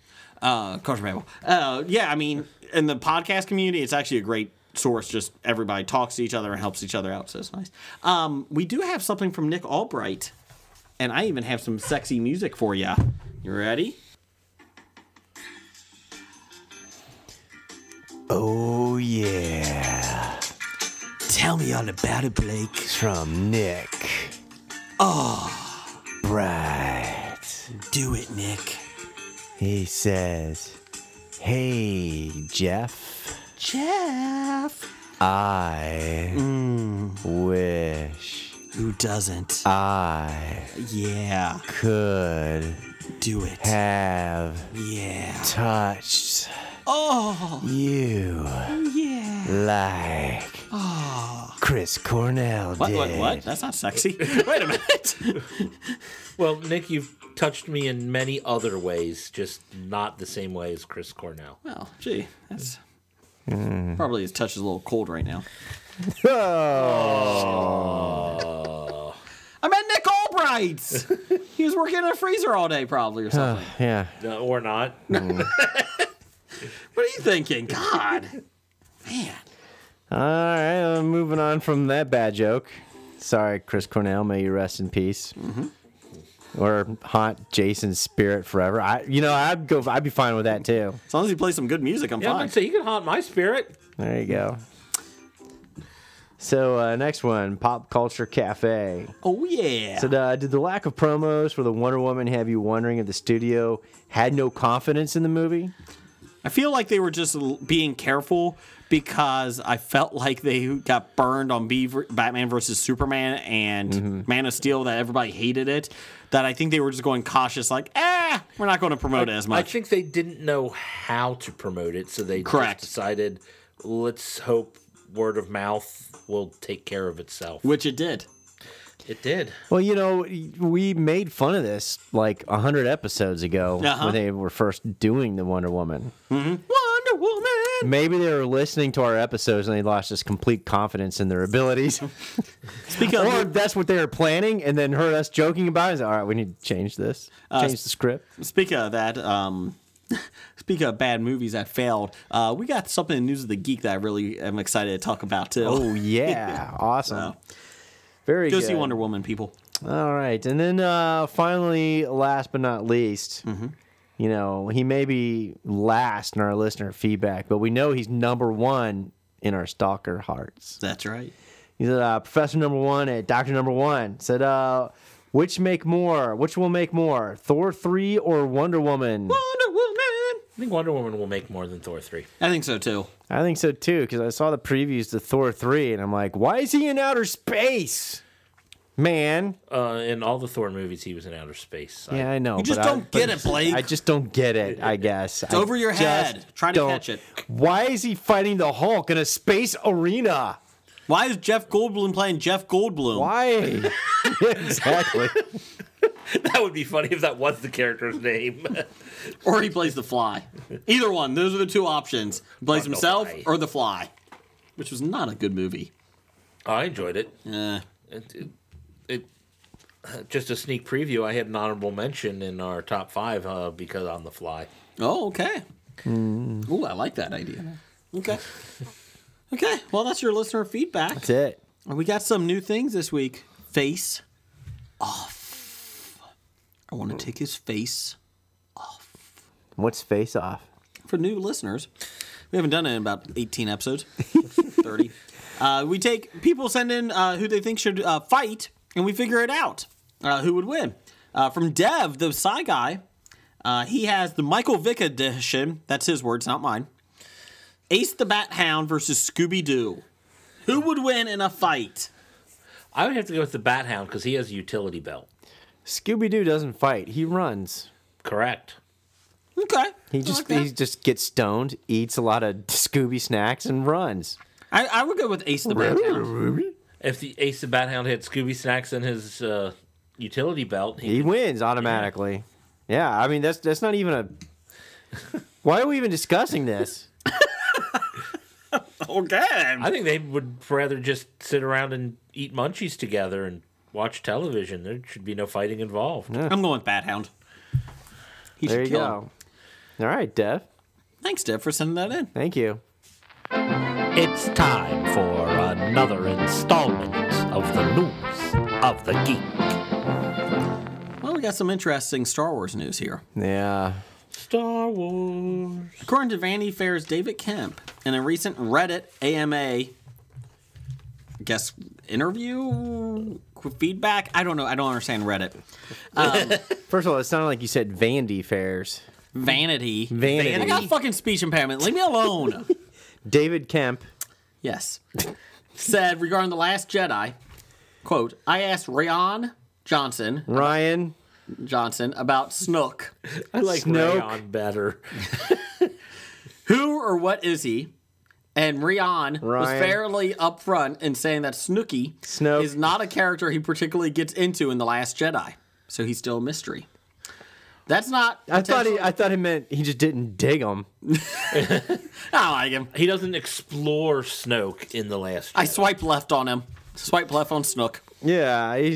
Of course, Babel. Yeah, I mean, in the podcast community, it's actually a great source. Just everybody talks to each other and helps each other out, so it's nice. We do have something from Nick Albright, and I even have some sexy music for you. You ready? Oh, yeah. Tell me all about it, Blake. It's from Nick. Oh. Bright. Do it, Nick. He says, hey, Jeff. Jeff. I wish Who doesn't? I could do it. have touched you like Chris Cornell did. What? That's not sexy. Wait a minute. Well, Nick, you've touched me in many other ways, just not the same way as Chris Cornell. Well, gee, that's probably his touch is a little cold right now. Oh. I meant Nick Albright's. He was working in a freezer all day, probably, or something. Yeah. No, or not. What are you thinking? God, man. All right, moving on from that bad joke. Sorry, Chris Cornell. May you rest in peace. Mm-hmm. Or haunt Jason's spirit forever. I'd be fine with that too. As long as he plays some good music, I'm Yeah, fine. I'd say you can haunt my spirit. There you go. So next one, Pop Culture Cafe. Oh yeah. So did the lack of promos for the Wonder Woman have you wondering if the studio had no confidence in the movie? I feel like they were just being careful because I felt like they got burned on Batman versus Superman and Man of Steel, that everybody hated it. That I think they were just going cautious, like, we're not going to promote it as much. I think they didn't know how to promote it, so they Correct. just decided, let's hope word of mouth will take care of itself. Which it did. It did. Well, we made fun of this like 100 episodes ago when they were first doing the Wonder Woman. Mm-hmm. Wonder Woman! Maybe they were listening to our episodes and they lost just complete confidence in their abilities. Or that's what they were planning and then heard us joking about it. And said, all right, we need to change this. Change the script. Speaking of that, speaking of bad movies that failed, we got something in News of the Geek that I really am excited to talk about, too. Oh, yeah. Awesome. Very Go good. see Wonder Woman, people. All right. And then finally, last but not least, he may be last in our listener feedback, but we know he's number one in our stalker hearts. That's right. He's Professor Number One at Doctor Number One. Said, which will make more, Thor 3 or Wonder Woman? Wonder Woman! I think Wonder Woman will make more than Thor 3. I think so, too. I think so, too, because I saw the previews to Thor 3, and I'm like, why is he in outer space? Man. In all the Thor movies, he was in outer space. Yeah, I know. You just don't get it, Blake. I just don't get it, I guess. It's over your head. Try to catch it. Why is he fighting the Hulk in a space arena? Why is Jeff Goldblum playing Jeff Goldblum? Why? Exactly. That would be funny if that was the character's name. Or he plays the Fly. Either one. Those are the two options. He plays Not the himself Fly. or the Fly. Which was not a good movie. I enjoyed it. It just a sneak preview. I had an honorable mention in our top 5 because I'm the Fly. Oh, okay. Ooh, I like that idea. Okay. Okay, well, that's your listener feedback. That's it. And we got some new things this week. Face off. I want to take his face off. What's face off? For new listeners, we haven't done it in about 18 episodes. 30. We take people send in who they think should fight, and we figure it out. Who would win? From Dev, the Psy guy, he has the Michael Vick edition. That's his words, not mine. Ace the Bat Hound versus Scooby-Doo. Who would win in a fight? I would have to go with the Bat Hound because he has a utility belt. Scooby-Doo doesn't fight. He runs. Correct. Okay. He just gets stoned, eats a lot of Scooby snacks, and runs. I would go with Ace the Bat Hound. If the Ace the Bat Hound had Scooby snacks in his utility belt, He wins automatically. Yeah, I mean that's not even a. Why are we even discussing this? Okay. I think they would rather just sit around and eat munchies together and watch television. There should be no fighting involved. I'm going with Bat Hound. He There should you kill go. him. All right, Dev. Thanks, Dev, for sending that in. Thank you. It's time for another installment of the News of the Geek. Well, we got some interesting Star Wars news here. Yeah. Star Wars. According to Vanity Fair's David Kemp, in a recent Reddit AMA, interview feedback. I don't know. I don't understand Reddit. First of all, it sounded like you said Vandy Fairs. Vanity. Vanity. I got fucking speech impairment. Leave me alone. David Kemp. Yes. Said regarding The Last Jedi, quote, I asked Ryan Johnson about Snoke. I like Snoke. Rayon better. Who or what is he? And Ryan was fairly upfront in saying that Snoke is not a character he particularly gets into in The Last Jedi. So he's still a mystery. That's not. I thought he meant he just didn't dig him. I don't like him. He doesn't explore Snoke in The Last Jedi. I swiped left on him. Swipe left on Snook. Yeah. I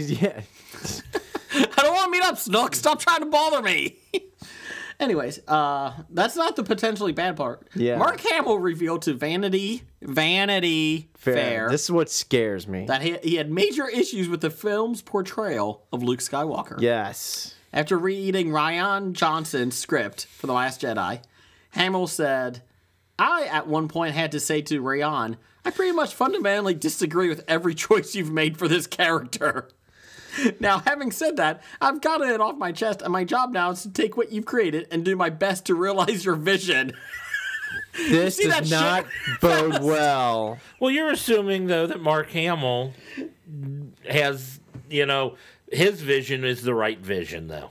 don't want to meet up, Snook. Stop trying to bother me. Anyways, that's not the potentially bad part. Yeah. Mark Hamill revealed to Vanity Fair This is what scares me. that he had major issues with the film's portrayal of Luke Skywalker. Yes. After reading Ryan Johnson's script for The Last Jedi, Hamill said, I, at one point, had to say to Ryan, I pretty much fundamentally disagree with every choice you've made for this character. Now, having said that, I've gotten it off my chest, and my job now is to take what you've created and do my best to realize your vision. This See that does not shit? bode well. Well, you're assuming, though, that Mark Hamill has, his vision is the right vision, though.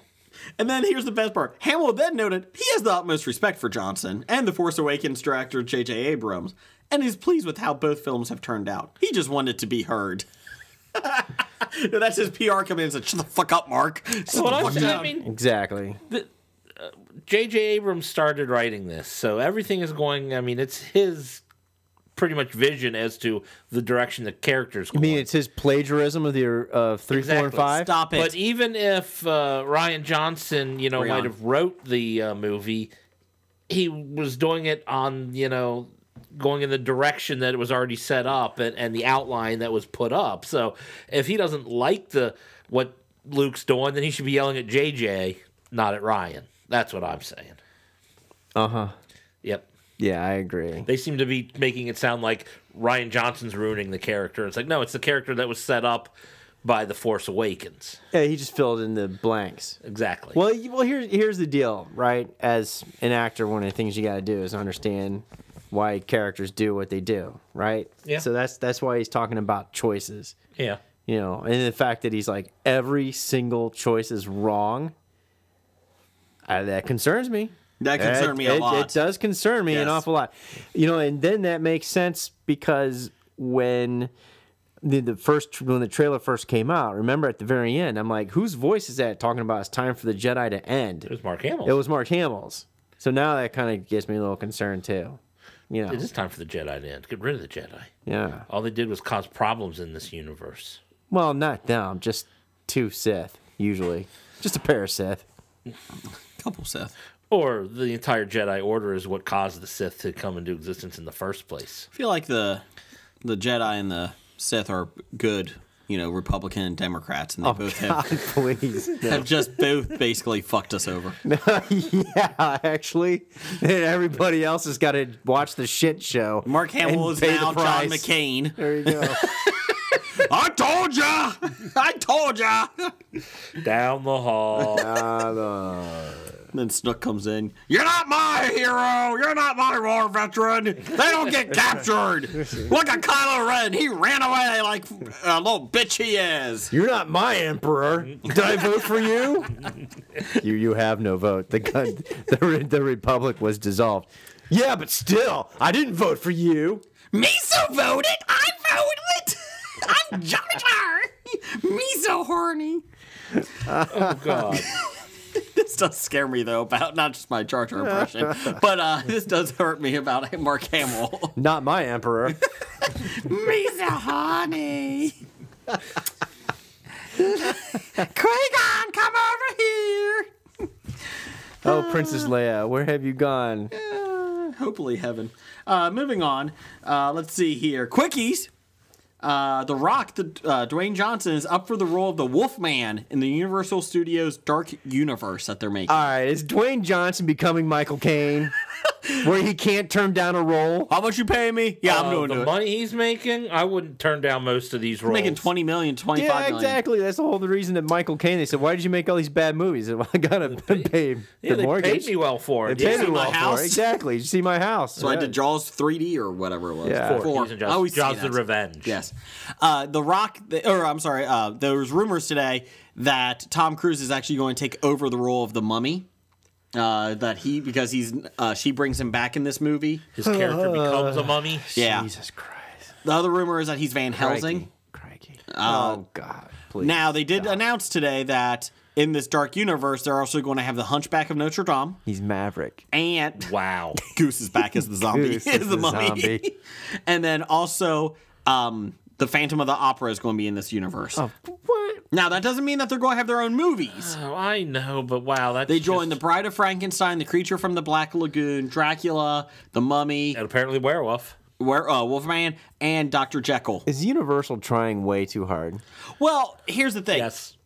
And then here's the best part. Hamill then noted he has the utmost respect for Johnson and The Force Awakens director J.J. Abrams, and is pleased with how both films have turned out. He just wanted to be heard. That's his PR coming in and said, shut the fuck up, Mark. Shut the fuck down. Exactly. J.J. Abrams started writing this, so everything is going, it's his pretty much vision as to the direction the character's going. I mean, it's his plagiarism of the 3, 4, and 5? Stop it. But even if Ryan Johnson, might have wrote the movie, he was doing it on, going in the direction that it was already set up and the outline that was put up. So if he doesn't like what Luke's doing, then he should be yelling at JJ, not at Ryan. That's what I'm saying. Uh-huh. Yep. Yeah, I agree. They seem to be making it sound like Ryan Johnson's ruining the character. It's like, no, it's the character that was set up by The Force Awakens. Yeah, he just filled in the blanks. Exactly. Well, here's the deal, right? As an actor, one of the things you got to do is understand why characters do what they do, right? Yeah. So that's why he's talking about choices. Yeah. And the fact that he's like, every single choice is wrong, that concerns me. That concerned me a lot. It does concern me an awful lot. And then that makes sense because when when the trailer first came out, remember at the very end, I'm like, whose voice is that talking about it's time for the Jedi to end? It was Mark Hamill. It was Mark Hamill's. So now that kind of gets me a little concerned too. It is time for the Jedi to end. Get rid of the Jedi. Yeah. All they did was cause problems in this universe. Well, not them, just 2 Sith, usually. Just a pair of Sith. Couple Sith. Or the entire Jedi Order is what caused the Sith to come into existence in the first place. I feel like the Jedi and the Sith are good, Republican and Democrats, and they both have just both basically fucked us over. Yeah, actually. And everybody else has got to watch the shit show. Mark Hamill is now John McCain. There you go. I told ya! I told ya! Down the hall. then Snook comes in. You're not my hero. You're not my war veteran. They don't get captured. Look at Kylo Ren. He ran away like a little bitch he is. You're not my emperor. Did I vote for you? You have no vote. The Republic was dissolved. Yeah, but still, I didn't vote for you. Me so voted. I voted. I'm Jar Jar. Me so horny. Oh, God. This does scare me, though, about not just my Jar Jar impression, but this does hurt me about Mark Hamill. Not my emperor. Me so horny. Qui-Gon, come over here. Oh, Princess Leia, where have you gone? Hopefully heaven. Moving on. Let's see here. Quickies. The Rock, Dwayne Johnson, is up for the role of the Wolfman in the Universal Studios Dark Universe that they're making. All right, is Dwayne Johnson becoming Michael Caine, where he can't turn down a role? How much you pay me? Yeah, I'm doing the it. money he's making, I wouldn't turn down most of these roles. Making $20 million, $25 million. Yeah, exactly. That's the whole reason that Michael Caine. They said, "Why did you make all these bad movies?" I gotta pay Yeah, the they mortgage. paid me well for it. They paid see me my well house? for it. Exactly. Did you see my house? So I did Jaws 3D or whatever it was. Yeah. Four. He's in I always Jaws say the that. Revenge. Yes. The Rock, there was rumors today that Tom Cruise is actually going to take over the role of the Mummy. Because she brings him back in this movie. His character becomes a mummy. Yeah. Jesus Christ. The other rumor is that he's Van Helsing. Crikey. Oh God, please. Now they did announce today that in this dark universe, they're also going to have the Hunchback of Notre Dame He's Maverick. and Wow. Goose is back as the zombie. Goose is is the the mummy. zombie. And then also, the Phantom of the Opera is going to be in this universe. Oh, what? Now that doesn't mean that they're going to have their own movies. Oh, I know, but wow, that's They joined The Bride of Frankenstein, The Creature from the Black Lagoon, Dracula, The Mummy, and apparently werewolf. Wolfman, and Dr. Jekyll. Is Universal trying way too hard? Well, here's the thing. Yes.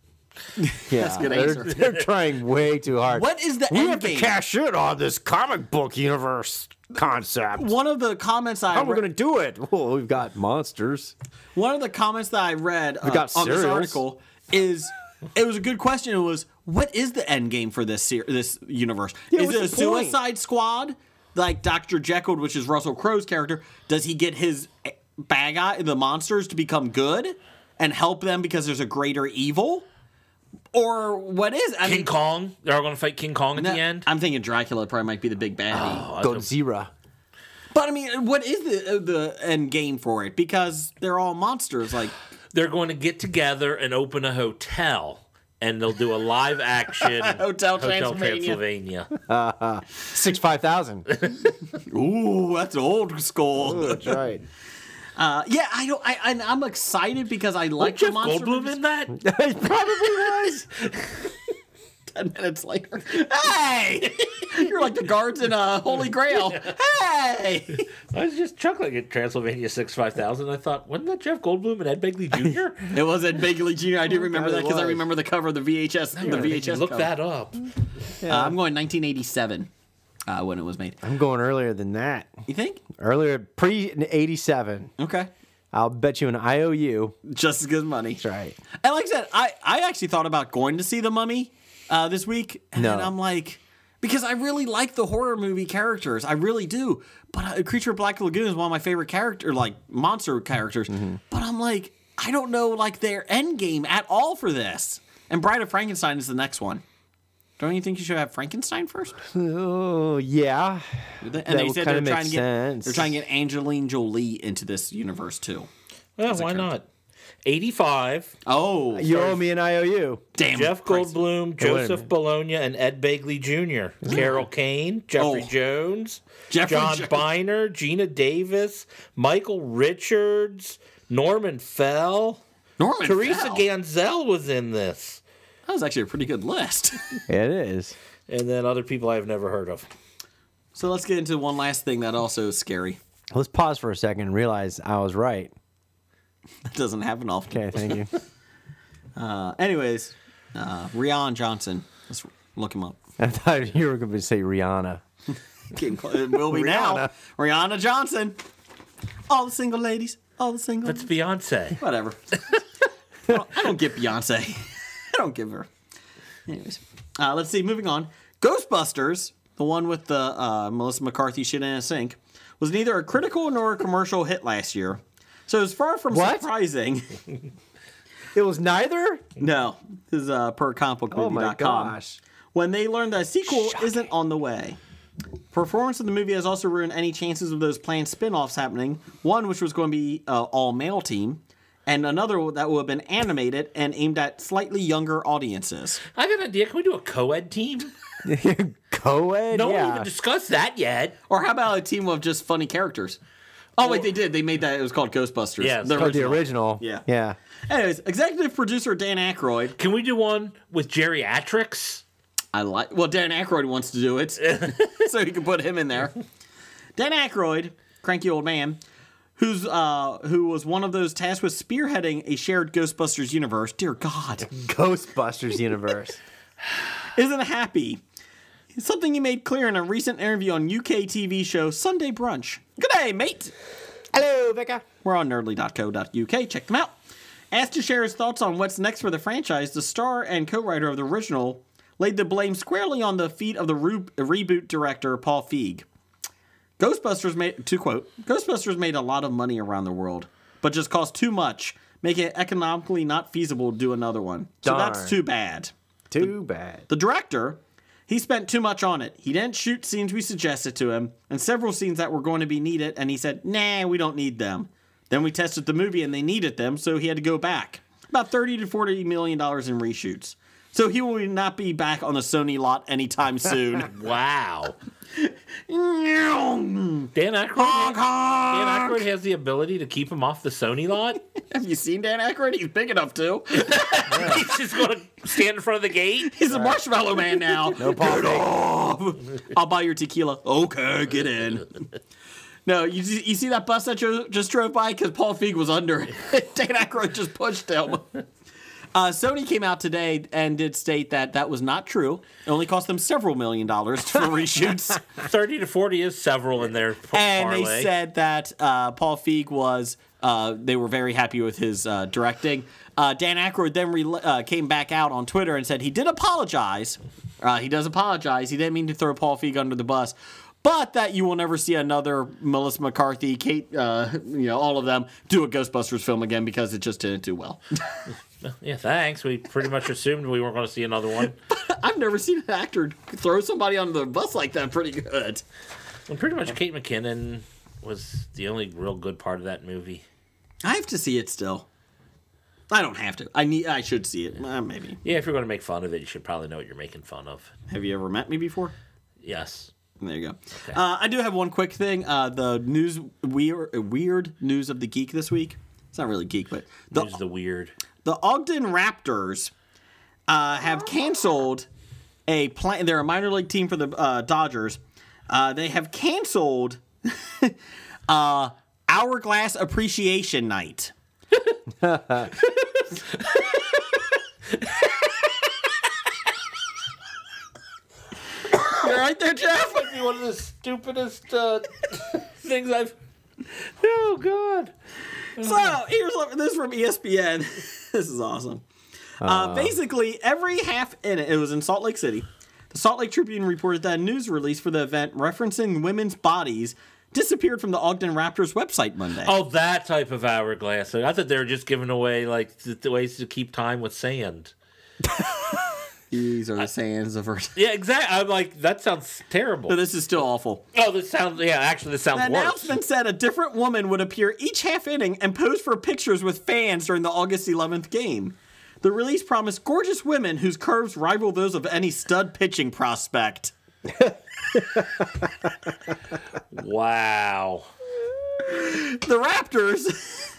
Yeah, That's a good they're, answer. they're trying way too hard. What is the We end have to game? cash in on this comic book universe concept. One of the comments I How are we read, going to do it? Well, we've got monsters. one of the comments that I read got on this cereals. article is it was a good question. It was, what is the end game for this this universe? Yeah, is it a what's the point? Suicide Squad like Dr. Jekyll, which is Russell Crowe's character? Does he get his bad guy, the monsters, to become good and help them because there's a greater evil? Or what is? I King mean, Kong. They're all going to fight King Kong at no, the end. I'm thinking Dracula probably might be the big baddie. Godzilla. But I mean, what is the end game for it? Because they're all monsters. Like, They're going to get together and open a hotel, and they'll do a live action Hotel Transylvania. Transylvania. 65,000. Ooh, that's old school. That's right. Yeah, I'm excited because I like Like the Jeff monster Goldblum movies. in that? It probably was. 10 minutes later, hey, you're like the guards in Holy Grail. Hey, I was just chuckling at Transylvania 65000. I thought, wasn't that Jeff Goldblum and Ed Begley Jr.? it was Ed Begley Jr. I do remember God, that it because I was. remember the cover of the VHS. The VHS. Look cover. that up. I'm going 1987 when it was made. I'm going earlier than that. You think? Earlier, pre-87. Okay. I'll bet you an IOU. Just as good money. That's right. And like I said, I actually thought about going to see The Mummy this week. And then I'm like, because I really like the horror movie characters. I really do. But Creature of Black Lagoon is one of my favorite monster characters. But I'm like, I don't know like their end game at all for this. And Bride of Frankenstein is the next one. Don't you think you should have Frankenstein first? Oh, yeah. And That they would said kinda they're trying make to get sense. they're trying to get Angelina Jolie into this universe too. Well, why not? 85. Oh, You owe me an IOU. damn! Jeff Christ. Goldblum, wait a Joseph minute. Bologna, and Ed Begley Jr. Carol Kane, Jeffrey Oh. Jones, Jeffrey John Jo- Biner, Gina Davis, Michael Richards, Norman Fell. Norman Teresa Fell. Ganzel was in this. That was actually a pretty good list. It is. And then other people I've never heard of. So let's get into one last thing that also is scary. Let's pause for a second and realize I was right. That doesn't happen often. Okay, thank you. Anyways, Rian Johnson. Let's look him up. I thought you were going to say Rihanna. It will be now. Rihanna Johnson. All the single ladies. All the single. That's Beyonce. Whatever. I don't get Beyonce. I don't give her. Anyways, let's see. Moving on. Ghostbusters, the one with the Melissa McCarthy shit in a sink, was neither a critical nor a commercial hit last year. So it's far from surprising. It was neither? No. This is per comicbookmovie.com. Oh my gosh. When they learned that a sequel isn't on the way. Performance of the movie has also ruined any chances of those planned spin-offs happening. One, which was going to be all-male team, and another that would have been animated and aimed at slightly younger audiences. I got an idea. Can we do a co-ed team? Co-ed? No one Yeah. even discussed that yet. Or how about a team of just funny characters? Oh, wait, they did. They made that. It was called Ghostbusters. Yeah, The original. Yeah. Yeah. Anyways, executive producer Dan Aykroyd. Can we do one with geriatrics? Well, Dan Aykroyd wants to do it, so you can put him in there. Dan Aykroyd, cranky old man, who was one of those tasked with spearheading a shared Ghostbusters universe. Dear God, Ghostbusters universe. isn't happy. Something he made clear in a recent interview on UK TV show Sunday Brunch. G'day, mate. Hello, Becca. We're on nerdly.co.uk. Check them out. Asked to share his thoughts on what's next for the franchise, the star and co-writer of the original laid the blame squarely on the feet of the reboot director, Paul Feig. Ghostbusters made a lot of money around the world, but just cost too much, making it economically not feasible to do another one. So that's Darn. too bad. Too bad. The director, he spent too much on it. He didn't shoot scenes we suggested to him, and several scenes that were going to be needed, and he said, nah, we don't need them. Then we tested the movie, and they needed them, so he had to go back. About $30 to $40 million in reshoots. So he will not be back on the Sony lot anytime soon. Wow. Have Dan Aykroyd has the ability to keep him off the Sony lot. you seen Dan Aykroyd? He's big enough to. He's just going to stand in front of the gate. He's a marshmallow man now. No Paul I'll buy your tequila. Okay, get in. No, you see that bus that just drove by? Because Paul Feig was under it. Dan Aykroyd just pushed him. Sony came out today and did state that was not true. It only cost them several $1 million for reshoots. 30 to 40 is several in their And parlay. they said that Paul Feig was, they were very happy with his directing. Dan Aykroyd then came back out on Twitter and said he did apologize. He does apologize. He didn't mean to throw Paul Feig under the bus. But that you will never see another Melissa McCarthy, Kate, all of them do a Ghostbusters film again because it just didn't do well. Yeah, thanks. We pretty much assumed we weren't going to see another one. I've never seen an actor throw somebody under the bus like that pretty good. And pretty much Kate McKinnon was the only real good part of that movie. I have to see it still. I don't have to. I should see it. Maybe. Yeah, if you're going to make fun of it, you should probably know what you're making fun of. Have you ever met me before? Yes. There you go. Okay. I do have one quick thing. The weird news of the geek this week. It's not really geek, but Who's the weird? the Ogden Raptors have canceled a plan. They're a minor league team for the Dodgers. They have canceled Hourglass Appreciation Night. You're right there, Jeff. Might be one of the stupidest things I've. Oh God! So here's this from ESPN. This is awesome. Basically, every half inning, it was in Salt Lake City. The Salt Lake Tribune reported that a news release for the event referencing women's bodies disappeared from the Ogden Raptors website Monday. Oh, that type of hourglass. I thought they were just giving away like the ways to keep time with sand. These are the sands of Earth. Yeah, exactly. I'm like, that sounds terrible. But this is still awful. Oh, this sounds. Yeah, actually, this sounds The worse. announcement said a different woman would appear each half inning and pose for pictures with fans during the August 11th game. The release promised gorgeous women whose curves rival those of any stud pitching prospect. Wow. The Raptors...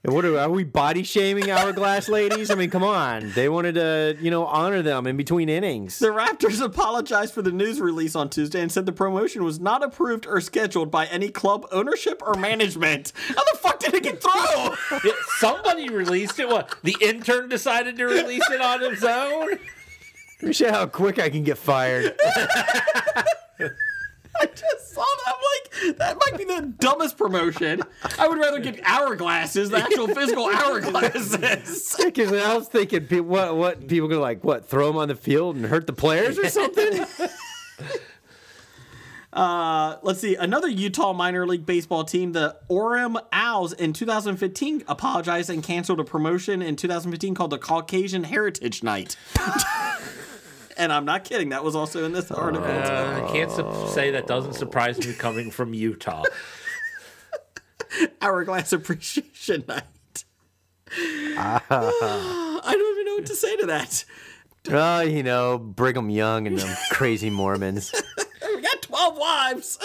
What are we body shaming Hourglass ladies? I mean, come on. They wanted to, honor them in between innings. The Raptors apologized for the news release on Tuesday and said the promotion was not approved or scheduled by any club ownership or management. How the fuck did it get through? Yeah, somebody released it. What? The intern decided to release it on his own? Let me show you how quick I can get fired. I just saw that. I'm like, That might be the dumbest promotion. I would rather get hourglasses, the actual physical hourglasses. Because I was thinking, what people gonna like? What, throw them on the field and hurt the players or something? Let's see. Another Utah minor league baseball team, the Orem Owls, in 2015 apologized and canceled a promotion in 2015 called the Caucasian Heritage Night. And I'm not kidding. That was also in this article. I can't say that doesn't surprise me coming from Utah. Hourglass Appreciation Night. I don't even know what to say to that. Brigham Young and them crazy Mormons. We got 12 wives.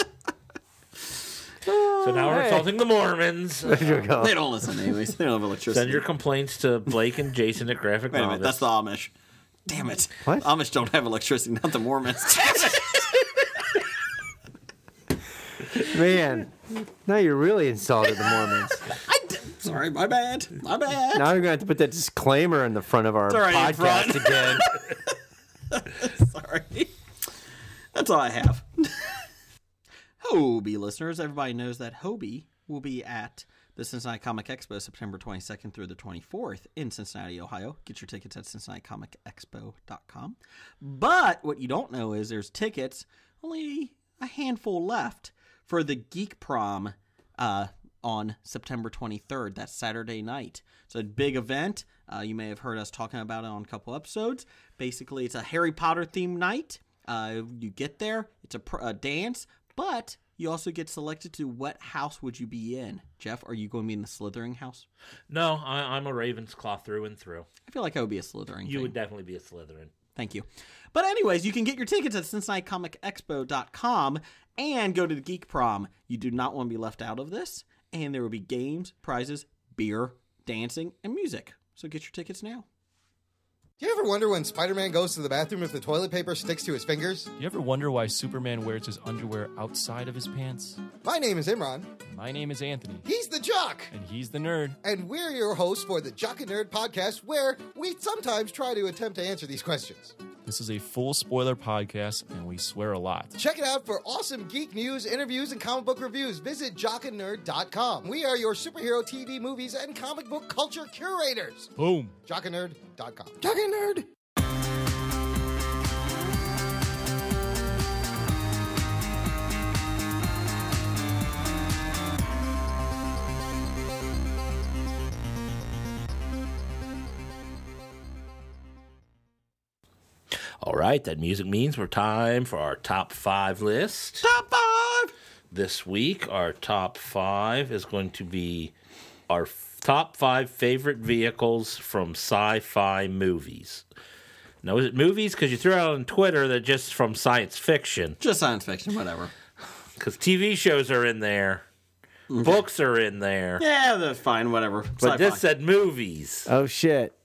So now we're insulting the Mormons. There you go. They don't listen anyways. They don't have electricity. Send your complaints to Blake and Jason at Graphic Wait a minute. Novice. That's the Amish. Damn it. What? Amish don't have electricity, not the Mormons. Man, now you're really insulted the Mormons. Sorry, my bad. My bad. Now you're going to have to put that disclaimer in the front of our It's already in podcast front. again. Sorry. That's all I have. Hobie listeners, everybody knows that Hobie will be at the Cincinnati Comic Expo September 22nd through the 24th in Cincinnati, Ohio. Get your tickets at CincinnatiComicExpo.com. But what you don't know is there's tickets, only a handful left, for the Geek Prom on September 23rd. That's Saturday night. It's a big event. You may have heard us talking about it on a couple episodes. Basically, it's a Harry Potter themed night. You get there, it's a dance, but you also get selected to what house would you be in. Jeff, are you going to be in the Slytherin house? No, I'm a Ravensclaw through and through. I feel like I would be a Slytherin. You would definitely be a Slytherin. Thank you. But anyways, you can get your tickets at CincinnatiComicExpo.com and go to the Geek Prom. You do not want to be left out of this. And there will be games, prizes, beer, dancing, and music. So get your tickets now. Do you ever wonder when Spider-Man goes to the bathroom if the toilet paper sticks to his fingers? Do you ever wonder why Superman wears his underwear outside of his pants? My name is Imran. My name is Anthony. He's the Jock. And he's the nerd. And we're your hosts for the Jock and Nerd podcast, where we sometimes try to attempt to answer these questions. This is a full spoiler podcast, and we swear a lot. Check it out for awesome geek news, interviews, and comic book reviews. Visit jockandnerd.com. We are your superhero TV, movies, and comic book culture curators. Boom. jockandnerd.com. Jock and Nerd. All right, that music means we're time for our top 5 list. Top 5! This week, our top 5 is going to be our top 5 favorite vehicles from sci-fi movies. Now, is it movies? Because you threw out on Twitter that just from science fiction. Just science fiction, whatever. Because TV shows are in there. Okay. Books are in there. Yeah, that's fine, whatever. But Sci-fi. this said movies. Oh, shit.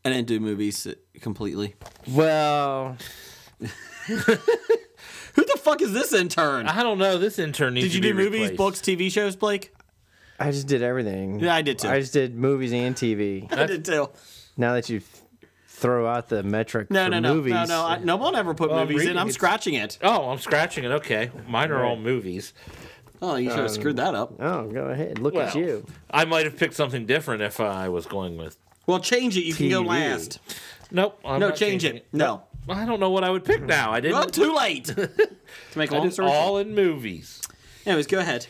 I didn't do movies completely. Well, Who the fuck is this intern? I don't know. This intern needs Did you to be do movies, replaced. books, TV shows, Blake? I just did everything. Yeah, I did too. I just did movies and TV. I did too. Now that you throw out the metric for movies. No one ever put Well, I'm movies in. reading I'm it. scratching it. Oh, I'm scratching it. Okay. Mine are all movies. Oh, you should have screwed that up. Oh, go ahead. Look at Well, you. I might have picked something different if I was going with. Well, change it. You can go TV. last. Nope. I'm No, not change changing it. No. I don't know what I would pick now. I didn't. Well, too late. To make a I long did story all in movies. Anyways, go ahead.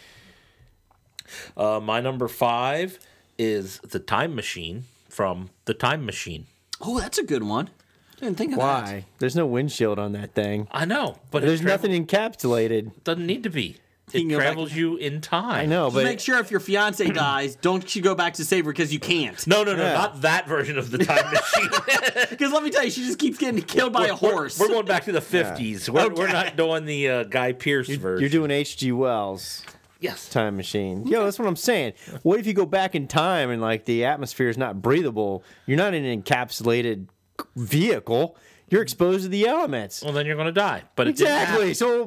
My number 5 is The Time Machine from The Time Machine. Oh, that's a good one. Didn't think of that. Why? There's no windshield on that thing. I know, but There's nothing encapsulated. Doesn't need to be. You can It go back- travels you in time. I know, Just but make sure if your fiance dies, don't you go back to save her because you can't. No, Yeah. not that version of The Time Machine. Because let me tell you, she just keeps getting killed by a horse. We're going back to the 50s. We're Okay. not doing the Guy Pearce version. you're doing H.G. Wells. Yes. Time machine. Yo, that's what I'm saying. What if you go back in time and like the atmosphere is not breathable? You're not in an encapsulated vehicle. You're exposed to the elements. Well, then you're going to die. But it didn't Exactly. happen. So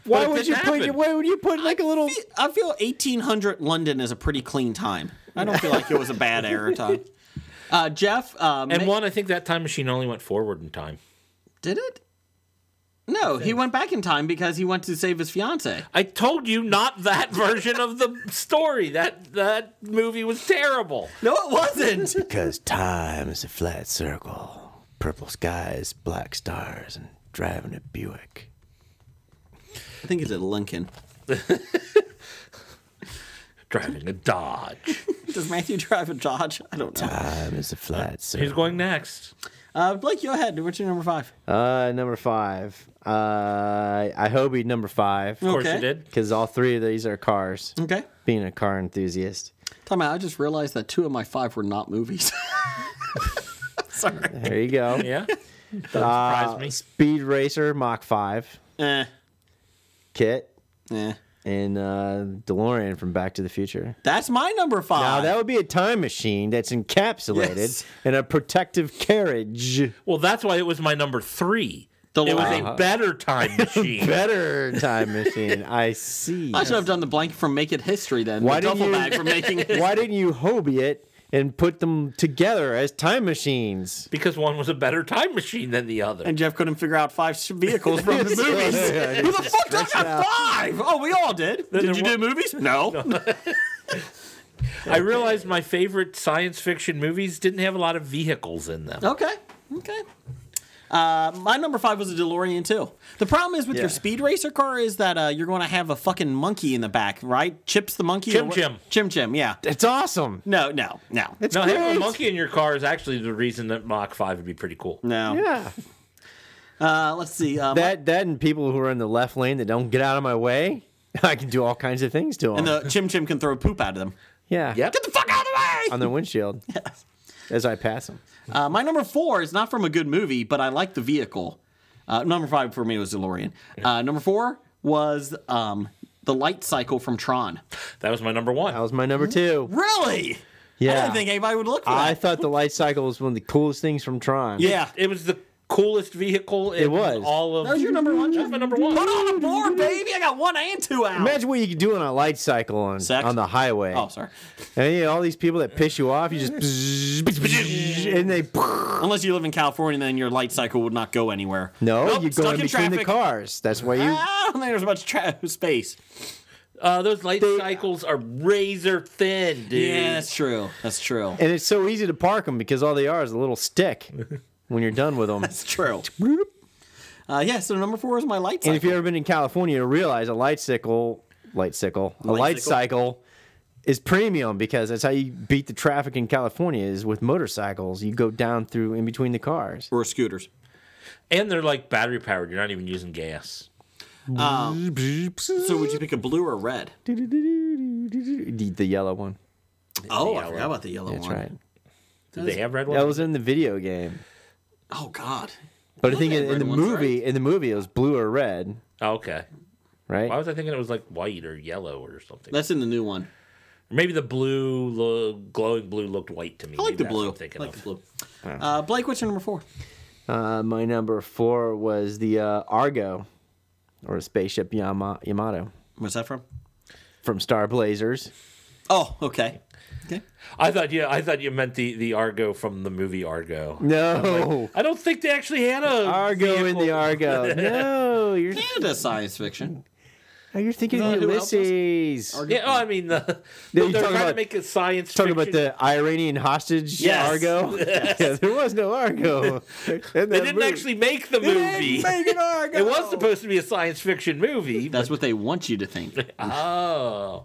why But it would didn't you put? happen. Why would you put like a little? I feel 1800 London is a pretty clean time. I don't feel like it was a bad era time. Jeff, And one, I think that time machine only went forward in time. did it? No, he went back in time because he went to save his fiance. I told you not that version of the story. That movie was terrible. No, it wasn't. Because time is a flat circle, purple skies, black stars, and driving a Buick. I think it's a Lincoln. Driving a Dodge. Does Matthew drive a Dodge? I don't know. Time is a flat circle. Who's going next? Blake, go ahead. What's your number 5? Number 5. I hope he's number 5. Of course Okay. you did. Because all 3 of these are cars. Okay. Being a car enthusiast. Time out. I just realized that 2 of my 5 were not movies. Sorry. There you go. Yeah. Doesn't surprise me. Speed Racer Mach 5. Kit. And DeLorean from Back to the Future. That's my number 5. Now, that would be a time machine that's encapsulated Yes. in a protective carriage. Well, that's why it was my number 3. It was a better time machine. Better time machine. I see. I should have done the blanket from Make It History then. Why the didn't duffel you- bag from Making History. Why didn't you Hobie it and put them together as time machines? Because one was a better time machine than the other. And Jeff couldn't figure out 5 vehicles from the movies. Yeah, Who the fuck got 5? Oh, we all did. Did you do movies? No. I realized my favorite science fiction movies didn't have a lot of vehicles in them. Okay. My number 5 was a DeLorean too. The problem is with your Speed Racer car is that you're going to have a fucking monkey in the back, right? Chips the monkey. Chim Chim. Chim Chim. Yeah. It's awesome. No. It's No, great. having a monkey in your car is actually the reason that Mach 5 would be pretty cool. No. Yeah. Let's see. That and people who are in the left lane that don't get out of my way, I can do all kinds of things to them. and the Chim Chim can throw poop out of them. yeah. Yep. Get the fuck out of the way! On their windshield. Yes. As I pass them. My number 4 is not from a good movie, but I like the vehicle. Number 5 for me was DeLorean. Number 4 was the light cycle from Tron. That was my number 1. That was my number 2. Really? I Yeah. didn't think anybody would look for that. I thought the light cycle was one of the coolest things from Tron. Yeah. It was the coolest vehicle in It was. all of... That was your number 1, Jeff? That's my number 1. Put on the board, baby. I got 1 and 2 out. Imagine what you could do on a light cycle on Sex? the highway. Oh, sorry. And you know, all these people that piss you off, you just and they Unless you live in California, then your light cycle would not go anywhere. no, Nope, you go stuck in in between the traffic. cars. That's why you. I don't think there's much space. Those light cycles are razor thin, dude. Yeah, that's true. That's true. And it's so easy to park them because all they are is a little stick when you're done with them. That's true. So number 4 is my light cycle. And if you've ever been in California, you'll realize a light cycle is premium because that's how you beat the traffic in California is with motorcycles. You go down through in between the cars. Or scooters. And they're like battery powered. You're not even using gas. So would you pick a blue or red? The yellow one. Oh, I forgot about the yellow That's one. right. Did they have red ones? That was in the video game. Oh God. But I think they had in the red ones, movie, it was blue or red, Oh, okay. right? Why was I thinking it was like white or yellow or something? That's in the new one. Maybe the glowing blue looked white to me. I like Maybe the that's blue. what I'm thinking I like of. the blue. Blake, what's your number 4? My number 4 was the Argo, or spaceship Yamato What's that from? from Star Blazers. Oh, okay. Okay. I thought you meant the Argo from the movie Argo. No, I don't think they actually had a Argo in the vehicle. Argo. No, Canada science fiction. you're thinking Is that of who else Ulysses. Yeah, I mean, you're they're talking trying to about- make a science Talking fiction. about the Iranian hostage Yes. Argo. Yeah, there was no Argo. They didn't actually make the movie. make an Argo. It was supposed to be a science fiction movie. That's what they want you to think. Oh.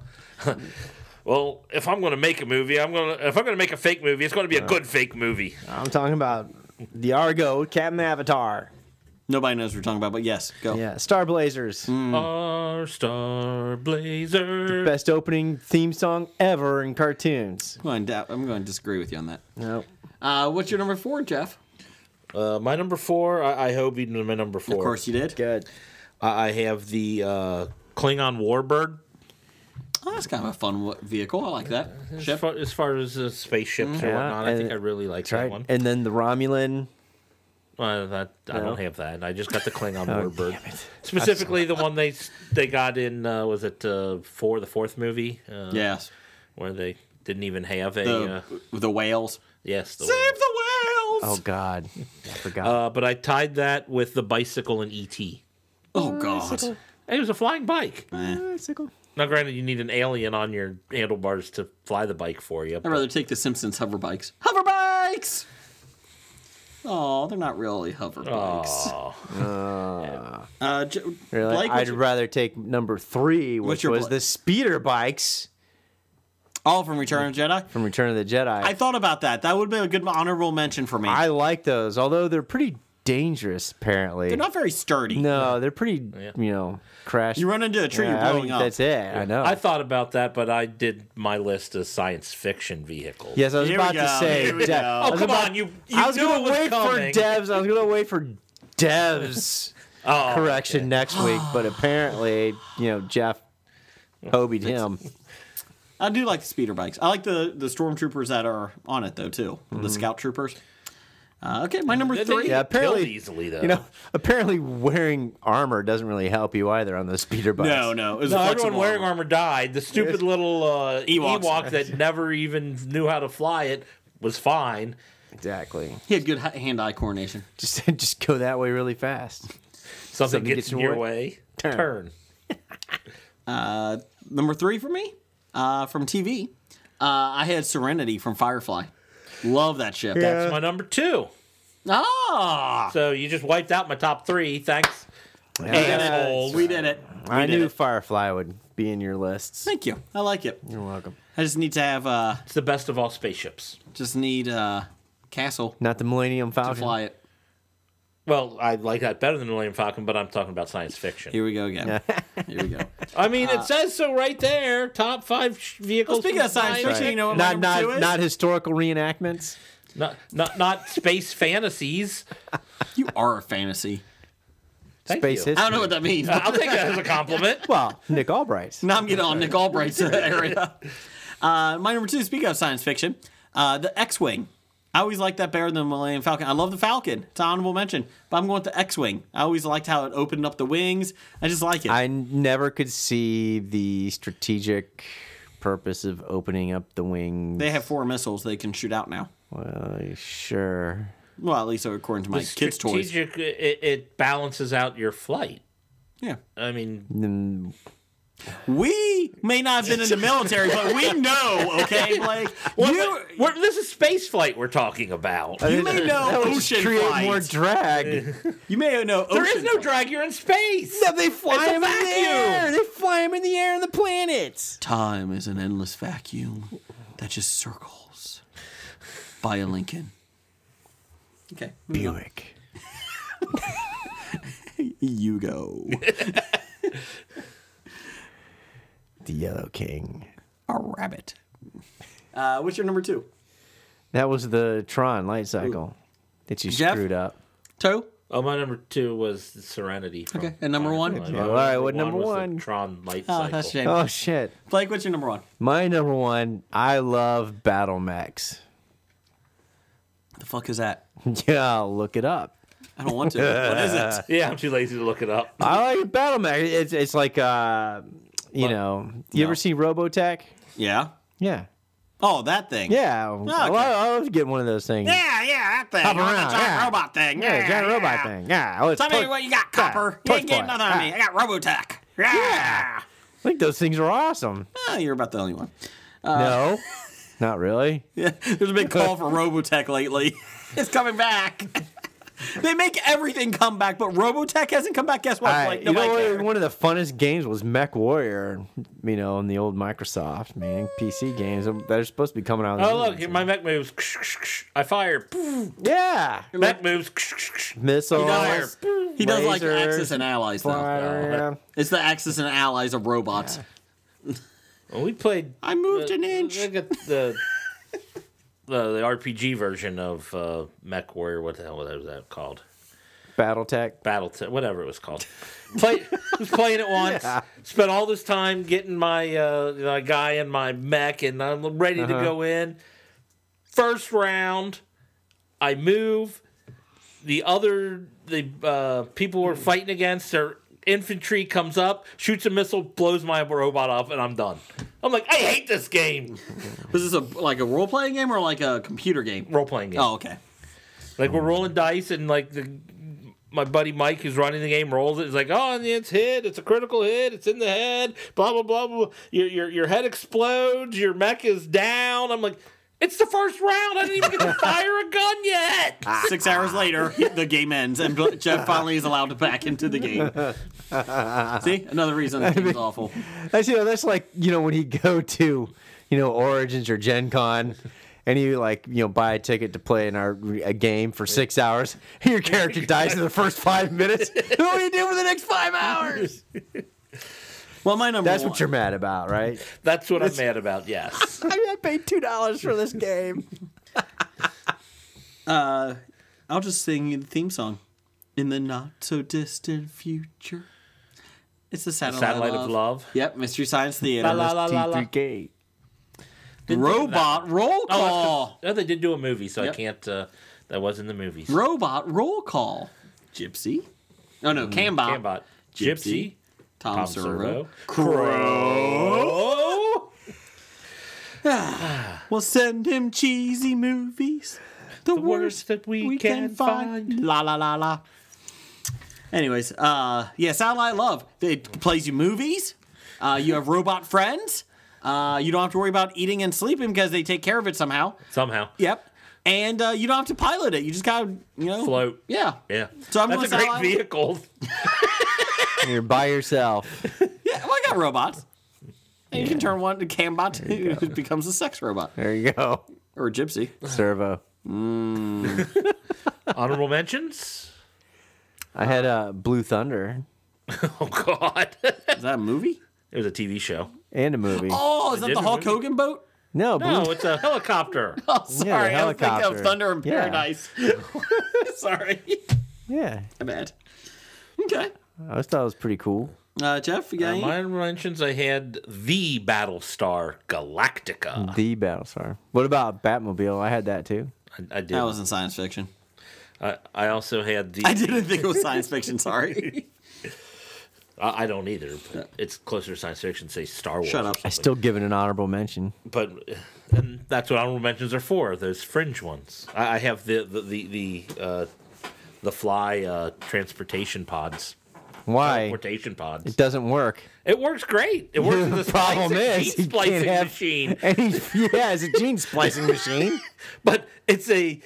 Well, if I'm going to make a movie, if I'm going to make a fake movie, it's going to be a good fake movie. I'm talking about the Argo, Captain Avatar. Nobody knows what we're talking about, but yes, go. Yeah, Star Blazers. Our Star Blazer. Best opening theme song ever in cartoons. I'm going to disagree with you on that. Nope. What's your number 4, Jeff? My number 4, I hope even my number 4. Of course you did. Good. I have the Klingon Warbird. Oh, that's kind of a fun vehicle. I like that. Ship. As far as spaceships or Yeah, whatnot, I and think I really like That's that right. one. And then the Romulan. I No. don't have that. I just got the Klingon Oh, Warbird. damn it. Specifically, the one they got in was it the fourth movie? Yes. Where they didn't even have a The whales. yes. The Save the whales! Oh God, I forgot. but I tied that with the bicycle in E.T. Oh, God. It was a flying bike. Bicycle. Now, granted, you need an alien on your handlebars to fly the bike for you. I'd rather take the Simpsons hover bikes. Hover bikes! Oh, they're not really hover bikes. Really? Blake, I'd rather take number 3, which your was bla- the speeder bikes All from Return of the Jedi? from Return of the Jedi. I thought about that. That would be a good honorable mention for me. I like those, although they're pretty dangerous, apparently. They're not very sturdy. No, they're pretty, crash. You run into a tree, Yeah, you're I blowing mean, up. That's it. I know. I thought about that, but I did my list of science fiction vehicles. Yes, I was Here we about to go, say. here we Dev- go. I Oh, was come about- on. You I was knew gonna it was wait coming. for Dev's. I was gonna wait for Dev's correction next week, but apparently, Jeff hobied him. I do like the speeder bikes. I like the stormtroopers that are on it, though, too. The scout troopers. Okay, my number They 3. get Yeah, apparently- killed easily, though. Apparently wearing armor doesn't really help you either on those speeder bikes. No. It was No, a everyone flexible wearing armor. armor died. The stupid little Ewoks. Ewok that never even knew how to fly it was fine. Exactly. He had good hand-eye coordination. Just go that way really fast. Something gets in your way. Turn. Number 3 for me, from TV, I had Serenity from Firefly. Love that ship. That's my number 2. Ah! So you just wiped out my top 3. Thanks. Assholes. We did it. I did knew it. Firefly would be in your lists. Thank you. I like it. You're welcome. I just need to have, It's the best of all spaceships. Castle Not the Millennium to Falcon. fly it. Well, I like that better than the Millennium Falcon, but I'm talking about science fiction. Here we go again. Here we go. I mean, it says so right there. Top 5 vehicles. Well, speaking from of science fiction, you know what Not my number 2 is? not historical reenactments. Not space fantasies. You are a fantasy. Thank Space you. history. I don't know what that means. I'll take that as a compliment. Well, Nick Albright's. Now I'm getting on Nick Albright's area. My number 2, speaking of science fiction, the X-Wing. I always liked that better than the Millennium Falcon. I love the Falcon. It's an honorable mention. But I'm going with the X-Wing. I always liked how it opened up the wings. I just like it. I never could see the strategic purpose of opening up the wings. They have 4 missiles they can shoot out now. Well, sure. Well, at least according to my kids' toys. Strategic, it balances out your flight. Yeah. I mean, We may not have been in the military, but we know, okay, Blake? this is space flight we're talking about. You may know That would ocean create flight. more drag. You may know ocean There is no flight. drag. You're in space. No, they fly It's a them in the vacuum. air. They fly them in the air on the planets. Time is an endless vacuum that just circles by a Lincoln. Okay. Buick. You go. The Yellow King. A rabbit. What's your number 2? That was the Tron light cycle that you Jeff? screwed up. Toe? Oh, my number 2 was Serenity. from Okay, and number 1? Firefly. All right, what number was the 1? Tron light Oh, cycle. that's a shame. Oh, shit. Blake, what's your number 1? My number 1, I love battle mechs. The fuck is that? Yeah, I'll look it up. I don't want to. What is it? Yeah, I'm too lazy to look it up. I like battle mech. It's like, you ever seen Robotech? Yeah. Yeah. Oh, that thing. Yeah. Okay. I love getting one of those things. Yeah, that thing. Hop Oh, around, the giant yeah. robot thing. Yeah, giant robot thing. Yeah. Oh, it's Tell me torch- what you got, Copper. You torch ain't getting boy. nothing on me. I got Robotech. Yeah. I think those things are awesome. You're about the only one. No, not really. Yeah, there's a big call for Robotech lately. It's coming back. They make everything come back, but Robotech hasn't come back. Guess what? Like, You know nobody what? cares. One of the funnest games was Mech Warrior. In the old Microsoft, PC games that are supposed to be coming out. Oh, look, my mech moves. I fire. Yeah, Mech moves. missiles. He does like lasers, Axis and Allies, though. flying around. It's the Axis and Allies of robots. Well, we played. I moved an inch. Look at the RPG version of Mech Warrior. What the hell was that called? BattleTech. Whatever it was called. Was playing it once. Spent all this time getting my guy in my mech, and I'm ready to go in. First round, I move. The people we're fighting against, their infantry comes up, shoots a missile, blows my robot up, and I'm done. I'm like, I hate this game. Was this like a role playing game or like a computer game? Role playing game. Oh, okay. Like we're rolling dice, and like the my buddy Mike, who's running the game, rolls it. He's like, "Oh, and it's hit. It's a critical hit. It's in the head. Blah blah blah blah. Your head explodes. Your mech is down." I'm like, "It's the first round. I didn't even get to fire a gun yet." 6 hours later, the game ends, and Jeff finally is allowed to back into the game. See, another reason the game is awful. That's like when you go to Origins or Gen Con. And you buy a ticket to play in a game for 6 hours. And your character dies in the first 5 minutes. What do you do for the next 5 hours? Well, my number That's one. what you're mad about, right? That's what I'm mad about. Yes. I paid $2 for this game. I'll just sing you the theme song. In the not so distant future. It's the Satellite of Love. Yep, Mystery Science Theater. La, la, la, la, la. T3K. Robot roll Oh, call. they did do a movie, so Yep. I can't. That was in the movies. Robot roll call. Gypsy. Oh no, Cambot. Cambot. Gypsy. Gypsy. Tom Servo. Crow. We'll send him cheesy movies. The worst that we can find. La la la la. Anyways, Satellite Love. It plays you movies. You have robot friends. You don't have to worry about eating and sleeping because they take care of it somehow. Somehow. Yep. And you don't have to pilot it. You just gotta, Float. Yeah. Yeah. So I'm That's a going great vehicle. You're by yourself. Yeah, well, I got robots. And you can turn one to Cambot who becomes a sex robot. There you go. Or a gypsy. Servo. Honorable mentions? I had Blue Thunder Oh, God. Is that a movie? It was a TV show. and a movie. Oh, is that did the a Hulk movie? Hogan boat? No, No, Blue. it's a helicopter. Oh, sorry. I was thinking of helicopter. Thunder in Yeah. Paradise. Sorry. Yeah, My bad. Okay. I always thought it was pretty cool. Jeff, you got any? My mentions, I had the Battlestar Galactica. The Battlestar. What about Batmobile? I had that too. I did. That wasn't science fiction. I also had the. I didn't think it was science fiction, sorry. I don't either. But it's closer to science fiction, say Star Wars. Shut up. or I something. still give it an honorable mention. But and that's what honorable mentions are for. Those fringe ones. I have the fly transportation pods. Why? Teleportation pods. It doesn't work. It works great. It works with The the problem is gene you splicing can't have machine. it's a gene splicing machine. But it's a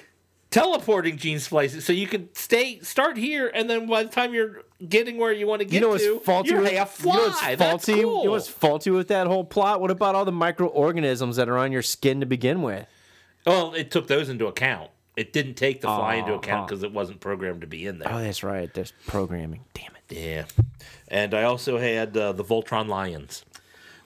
teleporting gene splicing, so you can start here, and then by the time you're getting where you want to get You know what's faulty? you're with, half fly. You know what's That's faulty? cool. You know what's faulty with that whole plot? What about all the microorganisms that are on your skin to begin with? Well, it took those into account. It didn't take the fly into account Uh-huh. because it wasn't programmed to be in there. Oh, that's right. There's programming. Damn it. Yeah. And I also had the Voltron Lions.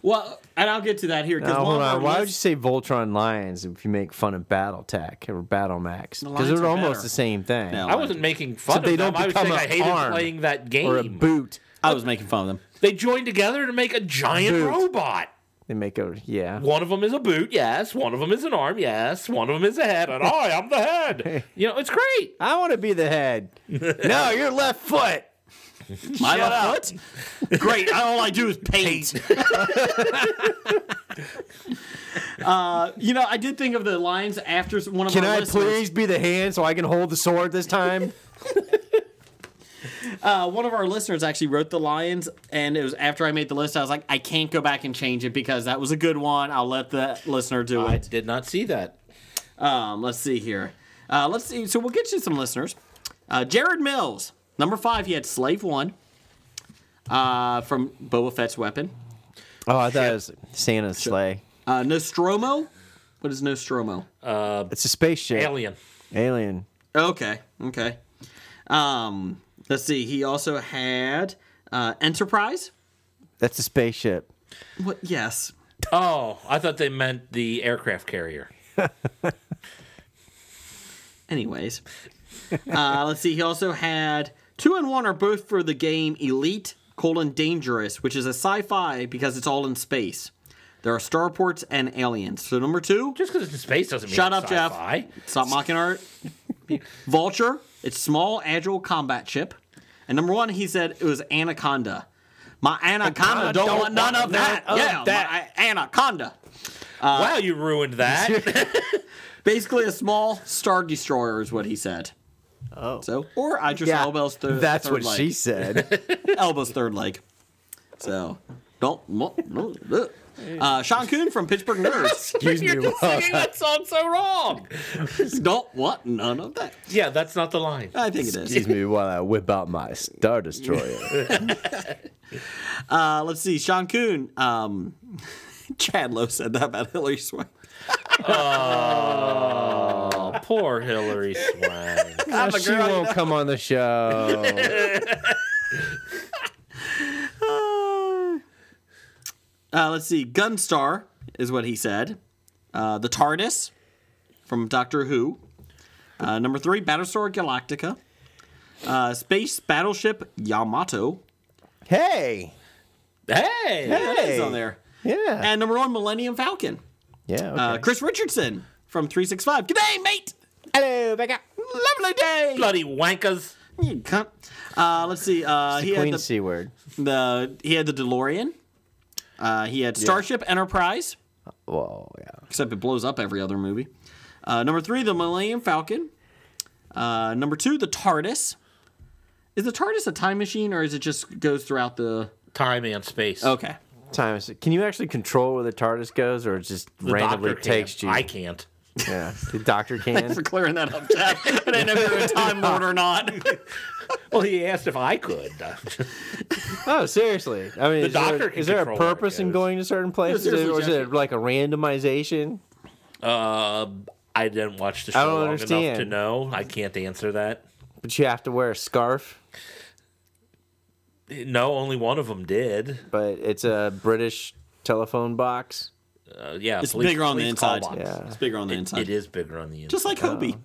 Well, and I'll get to that here. Now, hold one of on. our Why would you lists- say Voltron Lions if you make fun of BattleTech or BattleMax? Because Lions they're are almost better. the same thing. No. I wasn't making fun So of they them. don't I was become saying I an hated arm playing that game. Or a boot. I was making fun of them. They joined together to make a giant Boot. robot. They make a, yeah. One of them is a boot, yes. One of them is an arm, yes. One of them is a head, and I am the head. You know, it's great. I want to be the head. No, you're left foot. My Shut up. left foot? Great. All I do is paint. I did think of the lines after one of Can our I listeners. please be the hand so I can hold the sword this time? One of our listeners actually wrote the Lions, and it was after I made the list. I was like, I can't go back and change it because that was a good one. I'll let the listener do I it. did not see that. Let's see here. Let's see. So we'll get you some listeners. Jared Mills, number 5. He had Slave 1 from Boba Fett's weapon. Oh, I thought it was Santa's sleigh. Nostromo. What is Nostromo? It's a spaceship. Alien. Okay. Let's see. He also had Enterprise. That's a spaceship. What? Yes. Oh, I thought they meant the aircraft carrier. Anyways, let's see. He also had 2 and 1 are both for the game Elite: Dangerous, which is a sci-fi because it's all in space. There are starports and aliens. So number 2. Just because it's in space doesn't mean Shut it's up, sci-fi. Jeff. Stop mocking art. Vulture. It's small, agile combat ship. And number 1, he said it was Anaconda. My Anaconda don't want none of that. My Anaconda. Wow, you ruined that. Basically, a small Star Destroyer is what he said. Oh. So, or Idris Elba's third That's third what leg. she said. Elba's third leg. So, don't. Sean Coon from Pittsburgh Nerds. Excuse me. You're just singing that song so wrong. Don't what? None of that. Yeah, that's not the line. I think it is. Excuse me while I whip out my Star Destroyer. Let's see. Sean Coon. Chad Lowe said that about Hillary Swank. Oh, poor Hillary Swank. She won't come on the show. Let's see. Gunstar is what he said. The Tardis from Doctor Who. Number 3, Battlestar Galactica. Space Battleship Yamato. Hey. Hey. That is on there. Yeah. And number 1, Millennium Falcon. Yeah. Okay. Chris Richardson from 365. G'day, mate. Hello, Becca. Lovely day. Bloody wankers. You cunt. Let's see. He Queen had C word. he had the DeLorean. He had Starship Enterprise. Whoa, yeah. Except it blows up every other movie. Number 3, the Millennium Falcon. Number 2, the TARDIS. Is the TARDIS a time machine, or is it just goes throughout the... Time and space. Okay. Can you actually control where the TARDIS goes, or it just The randomly doctor takes can. you? I can't. Yeah, the doctor Thanks for can. clearing that up, Chad. I didn't know if you were a Time Lord or not. Well, he asked if I could. Oh, seriously? I mean, doctor can is there a control where it purpose in goes. going to certain places, seriously, or is Jesse. it like a randomization? I didn't watch the show I don't long understand. enough to know. I can't answer that. But you have to wear a scarf. No, only one of them did. But it's a British telephone box. Yeah, It's bigger on the police call inside. box. Yeah. It's bigger on the inside. It is bigger on the inside. Just like Hobie.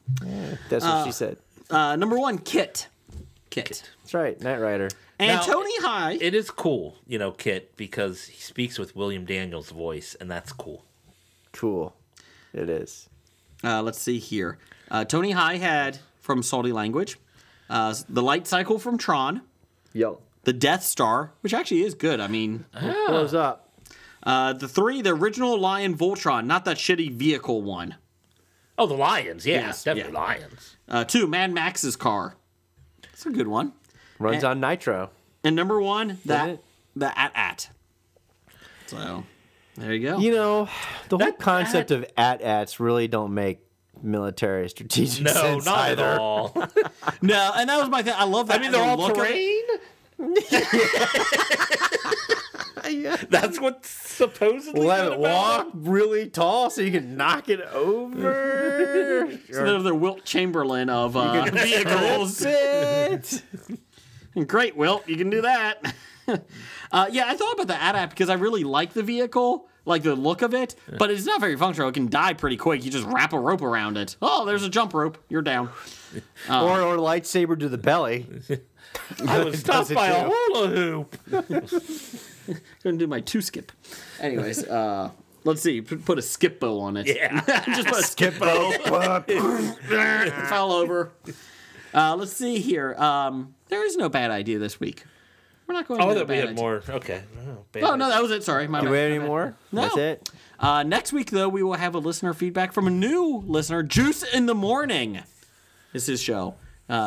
That's what she said. Number 1, Kit. Kit. That's right, Knight Rider. And Now, Tony High. It is cool, Kit, because he speaks with William Daniels' voice, and that's cool. Cool. It is. Let's see here. Tony High had from Salty Language. The Light Cycle from Tron. Yo. The Death Star, which actually is good. I mean, Blows up. the 3, the original Lion Voltron, not that shitty vehicle one. Oh, the Lions, yeah, Yes, definitely yeah. Lions. 2, Mad Max's car. It's a good one. Runs on nitro. And number 1, it? the AT-AT. So, there you go. You know, the whole concept of AT-ATs really don't make military strategic No, sense not either. at all. No, and that was my thing. I love that. I mean, they're all look of it. terrain. That's what's supposedly Let good it about walk really tall so you can knock it over. So they're the Wilt Chamberlain of vehicles. It. Great, Wilt. You can do that. Yeah, I thought about the AT-AT because I really like the vehicle, like the look of it, but it's not very functional. It can die pretty quick. You just wrap a rope around it. Oh, there's a jump rope. You're down. Or lightsaber to the belly. I was stopped by a hula hoop. Gonna do my 2-skip. Anyways, let's see. Put a skip bow on it. Yeah. Just put a skip bow. Fell over. Let's see here. There is no bad idea this week. We're not going to Oh, do a that we bad had idea. more. Okay. Oh, bad Oh, no, that was it. Sorry. My Do bad. we have any more? No. That's it? Next week, though, we will have a listener feedback from a new listener, Juice in the Morning. Is his show.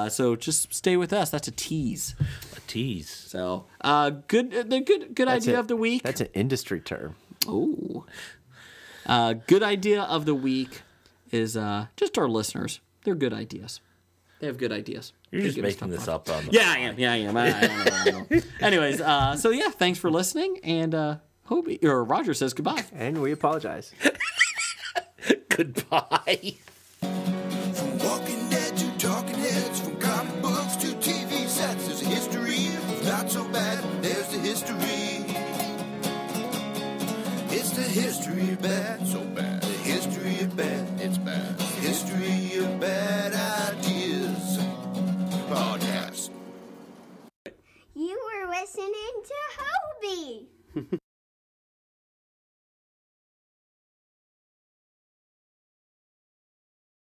So just stay with us. That's a tease. A tease. So good idea of the week. That's an industry term. Ooh. Good idea of the week is just our listeners. They're good ideas. They have good ideas. You're They just give us making stuff this on. up on the Yeah, I am. I know. Anyways, so yeah, thanks for listening. And Hobie or Roger says goodbye. And we apologize. Goodbye. From Walking Dead to Talking Heads, from comic books to TV sets, there's a history of not so bad. There's the history. It's the history of bad, so bad. The history of bad, it's bad. History of bad ideas. Podcast. You were listening to Hobie.